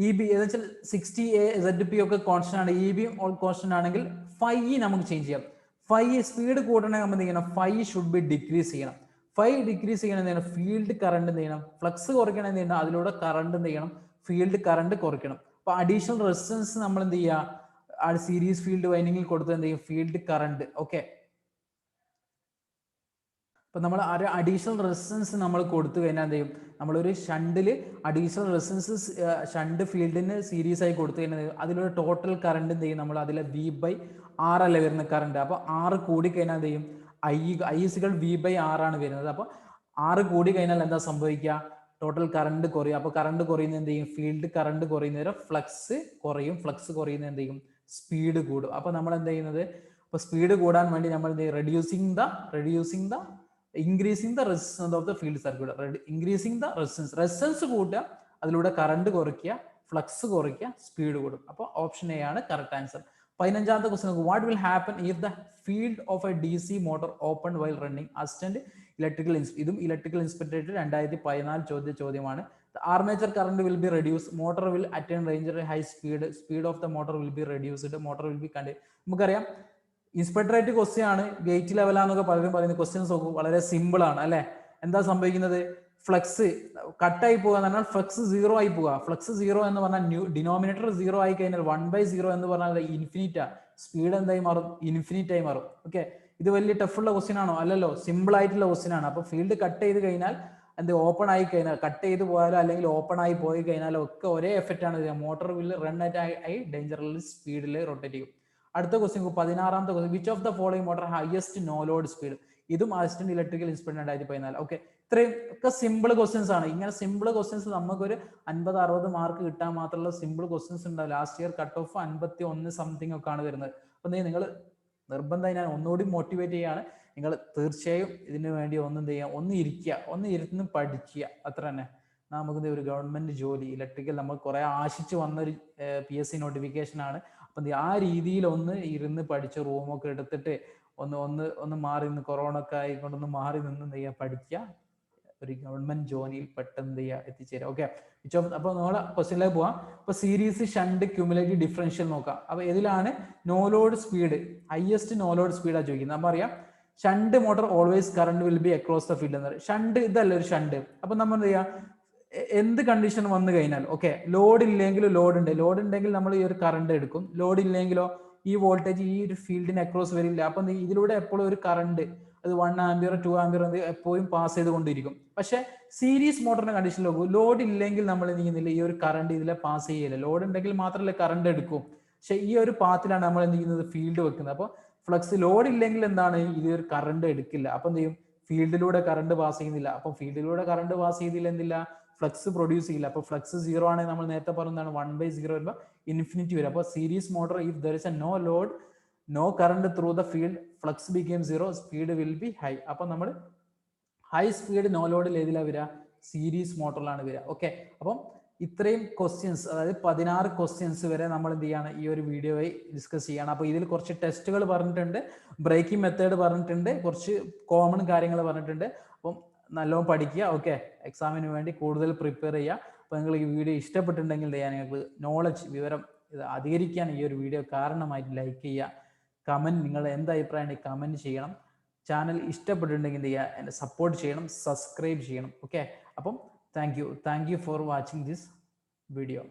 EB എന്ന് വെച്ചാൽ 60A ZP ഒക്കെ കോൺസ്റ്റന്റ് ആണ്, EB ഓൾ കോൺസ്റ്റന്റ് ആണെങ്കിൽ 5 നമുക്ക് ചേഞ്ച് ചെയ്യാം. 5 സ്പീഡ് കൂട്ടണമെങ്കിൽ നമ്മൾ എന്ത് ചെയ്യണം, 5 ഷുഡ് ബി ഡിക്രീസ് ചെയ്യണം. 5 ഡിക്രീസ് ചെയ്യണം എന്ത് ചെയ്യണം, ഫീൽഡ് കറണ്ട് എന്ത് ചെയ്യണം, ഫ്ലക്സ് കുറയ്ക്കണം എന്ത് ചെയ്യണം, അതിലൂടെ കറണ്ട് എന്ത് ചെയ്യണം, ഫീൽഡ് കറണ്ട് കുറയ്ക്കണം. അപ്പൊ അഡീഷണൽ റെസിസ്റ്റൻസ് നമ്മൾ എന്ത് ചെയ്യുക, ആ സീരീസ് ഫീൽഡ് വൈൻഡിങ്ങിൽ കൊടുത്ത് എന്ത് ചെയ്യും, ഫീൽഡ് കറണ്ട്. ഓക്കെ, അപ്പൊ നമ്മൾ ഒരു അഡീഷണൽ റെസിസ്റ്റൻസ് നമ്മൾ കൊടുത്തു കഴിഞ്ഞാൽ എന്ത് ചെയ്യും, നമ്മളൊരു ഷണ്ടില് അഡീഷണൽ റെസിസ്റ്റൻസ് ഷണ്ട് ഫീൽഡിന് സീരീസ് ആയി കൊടുത്തു കഴിഞ്ഞാൽ അതിലൊരു ടോട്ടൽ കറണ്ട് എന്ത് ചെയ്യും, നമ്മൾ അതിലെ V/R അല്ലേ വരുന്ന കറണ്ട്. അപ്പൊ R കൂടി കഴിഞ്ഞാൽ എന്ത് ചെയ്യും, I V/R ആണ് വരുന്നത്. അപ്പൊ R കൂടി കഴിഞ്ഞാൽ എന്താ സംഭവിക്കുക, ടോട്ടൽ കറണ്ട് കുറയും. അപ്പൊ കറണ്ട് കുറയുന്ന എന്ത് ചെയ്യും, ഫീൽഡ് കറണ്ട് കുറയുന്നേരം ഫ്ലക്സ് കുറയും, ഫ്ലക്സ് കുറയുന്ന എന്ത് ചെയ്യും, സ്പീഡ് കൂടും. അപ്പൊ നമ്മൾ എന്ത് ചെയ്യുന്നത്, അപ്പൊ സ്പീഡ് കൂടാൻ വേണ്ടി നമ്മൾ എന്ത് ചെയ്യും, increasing the resistance of the field circuit, increasing the resistance കൂട്ടുക, അതിലൂടെ കറണ്ട് കുറയ്ക്കുക, ഫ്ലക്സ് കുറയ്ക്കുക, സ്പീഡ് കൂടും. അപ്പോൾ ഓപ്ഷൻ എ ആണ് കറക്റ്റ് ആൻസർ. 15ാമത്തെ question, what will happen if the field of a DC motor open while running assistant electrical ഇതും electrical inspectorate 2014 ചോദ്യമാണ്. The armature current will be reduced, motor will attain range at high speed of the motor will be reduced, motor will be continued. നമുക്കറിയാം inspectorate question ആണ്, gate ലെവലാന്നൊക്കെ പലരും പറയുന്ന questions വളരെ simple ആണ് അല്ലെ. എന്താ സംഭവിക്കുന്നത്, ഫ്ലക്സ് കട്ടായി പോകുക എന്ന് പറഞ്ഞാൽ ഫ്ലക്സ് 0 ആയി പോവുക. ഫ്ലക്സ് 0 എന്ന് പറഞ്ഞാൽ ഡിനോമിനേറ്റർ 0 ആയി കഴിഞ്ഞാൽ 1/0 എന്ന് പറഞ്ഞാൽ ഇൻഫിനിറ്റാ, സ്പീഡ് എന്തായി മാറും, ഇൻഫിനിറ്റ് ആയി മാറും. ഓക്കെ, ഇത് വലിയ ടഫുള്ള ക്വസ്റ്റ്യൻ ആണോ, അല്ലല്ലോ, സിമ്പിൾ ആയിട്ടുള്ള ക്വസ്റ്റ്യൻ ആണ്. അപ്പൊ ഫീൽഡ് കട്ട് ചെയ്ത് കഴിഞ്ഞാൽ എന്ത്, ഓപ്പൺ ആയി കഴിഞ്ഞാൽ, കട്ട് ചെയ്ത് പോയാലോ അല്ലെങ്കിൽ ഓപ്പൺ ആയി പോയി കഴിഞ്ഞാലോ ഒക്കെ ഒരേ എഫക്റ്റ് ആണ്. Motor will run at high dangerous സ്പീഡിൽ റൊട്ടേറ്റ് ചെയ്യും. അടുത്ത ക്വസ്റ്റ്യൻ 16ാമത്തെ question, which of the following motor highest no load speed, ഇതും അസിസ്റ്റന്റ് ഇലക്ട്രിക്കൽ ഇൻസ്പെക്ടർ 2014. ഓക്കെ, ഇത്രയും ഒക്കെ സിമ്പിൾ ക്വസ്റ്റ്യൻസ് ആണ്. ഇങ്ങനെ സിമ്പിൾ ക്വസ്റ്റ്യൻസ് നമുക്കൊരു 50-60 മാർക്ക് കിട്ടാൻ മാത്രമുള്ള സിമ്പിൾ ക്വസ്റ്റ്യൻസ് ഉണ്ടാവും. Last year cut off 51 something ഒക്കെ ആണ് വരുന്നത്. അപ്പൊ നിങ്ങൾ നിർബന്ധമായി ഞാൻ ഒന്നുകൂടി മോട്ടിവേറ്റ് ചെയ്യാണ്, നിങ്ങൾ തീർച്ചയായും ഇതിനു വേണ്ടി ഒന്നും ചെയ്യാം, ഒന്ന് ഇരുന്ന് പഠിക്കുക, അത്ര തന്നെ. നമുക്ക് ഒരു ഗവൺമെന്റ് ജോലി ഇലക്ട്രിക്കൽ നമ്മൾ കുറെ ആശിച്ച് വന്നൊരു PSC നോട്ടിഫിക്കേഷൻ ആണ്. അപ്പൊ ആ രീതിയിൽ ഒന്ന് ഇരുന്ന് പഠിച്ച് റൂമൊക്കെ എടുത്തിട്ട് ഒന്ന് മാറി നിന്ന്, കൊറോണ ഒക്കെ ആയിക്കൊണ്ടൊന്ന് മാറി നിന്ന് എന്ത് ചെയ്യുക, പഠിക്കുക, ഒരു ഗവൺമെന്റ് ജോലിയിൽ പെട്ടെന്ന് ചെയ്യുക, എത്തിച്ചേരാം. ഓക്കെ, അപ്പൊ നമ്മളെ ക്വസ്റ്റ്യനിലേക്ക് പോവാം. അപ്പൊ സീരീസ് ഷണ്ട് ക്യുമുലേറ്റീവ് ഡിഫറൻഷ്യൽ നോക്കാം. അപ്പൊ ഇതിലാണ് no load speed, highest no load സ്പീഡാണ് ചോദിക്കുന്നത്. നമ്മൾ അറിയാം shunt motor always current will be across the field എന്ന് പറയും. ഷണ്ട് ഇതല്ല ഒരു ഷണ്ട്. അപ്പൊ നമ്മൾ എന്ത് ചെയ്യാം, എന്ത് കണ്ടീഷൻ വന്നു കഴിഞ്ഞാൽ ഓക്കെ, ലോഡ് ഇല്ലെങ്കിലും ലോഡ് ഉണ്ടെങ്കിൽ നമ്മൾ ഈ ഒരു കറണ്ട് എടുക്കും. ലോഡ് ഇല്ലെങ്കിലോ ഈ വോൾട്ടേജ് ഈ ഒരു ഫീൽഡിന് അക്രോസ് വരില്ല. അപ്പൊ ഇതിലൂടെ എപ്പോഴും ഒരു കറണ്ട് അത് 1 ആംപിയർ 2 ആംപിയർ എപ്പോഴും പാസ് ചെയ്തുകൊണ്ടിരിക്കും. പക്ഷെ സീരീസ് മോട്ടറിന്റെ കണ്ടീഷൻ നോക്കൂ, ലോഡ് ഇല്ലെങ്കിൽ നമ്മൾ എന്ത് ചെയ്യുന്നില്ല, ഈ ഒരു കറണ്ട് ഇതിലെ പാസ് ചെയ്യില്ല. ലോഡ് ഉണ്ടെങ്കിൽ മാത്രമല്ലേ കറണ്ട് എടുക്കും. പക്ഷെ ഈ ഒരു പാത്തിലാണ് നമ്മൾ എന്ത് ചെയ്യുന്നത്, ഫീൽഡ് വെക്കുന്നത്. അപ്പോൾ ഫ്ലക്സ് ലോഡ് ഇല്ലെങ്കിൽ എന്താണ്, ഇത് ഒരു കറണ്ട് എടുക്കില്ല. അപ്പൊ എന്ത് ചെയ്യും, ഫീൽഡിലൂടെ കറണ്ട് പാസ് ചെയ്യുന്നില്ല. അപ്പൊ ഫീൽഡിലൂടെ കറണ്ട് പാസ് ചെയ്തില്ല എന്തില്ല, ഫ്ലക്സ് പ്രൊഡ്യൂസ് ചെയ്യില്ല. അപ്പൊ ഫ്ലക്സ് 0 ആണെങ്കിൽ നമ്മൾ നേരത്തെ പറഞ്ഞതാണ് 1/0 വരുമ്പോൾ ഇൻഫിനിറ്റി വരും. അപ്പോൾ series motor if there is a no load no current through the field flux become 0 speed will be high. അപ്പൊ നമ്മൾ ഹൈ സ്പീഡ് നോ ലോഡിൽ ഏതിലാണ് വരിക, സീരീസ് മോട്ടറിലാണ് വരിക. ഓക്കെ, അപ്പം ഇത്രയും ക്വസ്റ്റ്യൻസ്, അതായത് 16 ക്വസ്റ്റ്യൻസ് വരെ നമ്മൾ എന്ത് ചെയ്യാണ്, ഈ ഒരു വീഡിയോയിൽ ഡിസ്കസ് ചെയ്യണം. അപ്പോൾ ഇതിൽ കുറച്ച് ടെസ്റ്റുകൾ പറഞ്ഞിട്ടുണ്ട്, ബ്രേക്കിംഗ് മെത്തേഡ് പറഞ്ഞിട്ടുണ്ട്, കുറച്ച് കോമൺ കാര്യങ്ങൾ പറഞ്ഞിട്ടുണ്ട്. അപ്പം നല്ലോണം പഠിക്കുക. ഓക്കെ, എക്സാമിന് വേണ്ടി കൂടുതൽ പ്രിപ്പയർ ചെയ്യുക. അപ്പോൾ നിങ്ങൾ ഈ വീഡിയോ ഇഷ്ടപ്പെട്ടിട്ടുണ്ടെങ്കിൽ നിങ്ങൾക്ക് നോളജ് വിവരം ഇത് അധികരിക്കാൻ ഈ ഒരു വീഡിയോ കാരണമായിട്ട് ലൈക്ക് ചെയ്യുക. കമൻറ്റ്, നിങ്ങളുടെ എന്ത് അഭിപ്രായം കമൻറ്റ് ചെയ്യണം. ചാനൽ ഇഷ്ടപ്പെട്ടിട്ടുണ്ടെങ്കിൽ എന്ത് ചെയ്യുക, എന്നെ സപ്പോർട്ട് ചെയ്യണം, സബ്സ്ക്രൈബ് ചെയ്യണം. ഓക്കെ, അപ്പം thank you for watching this video.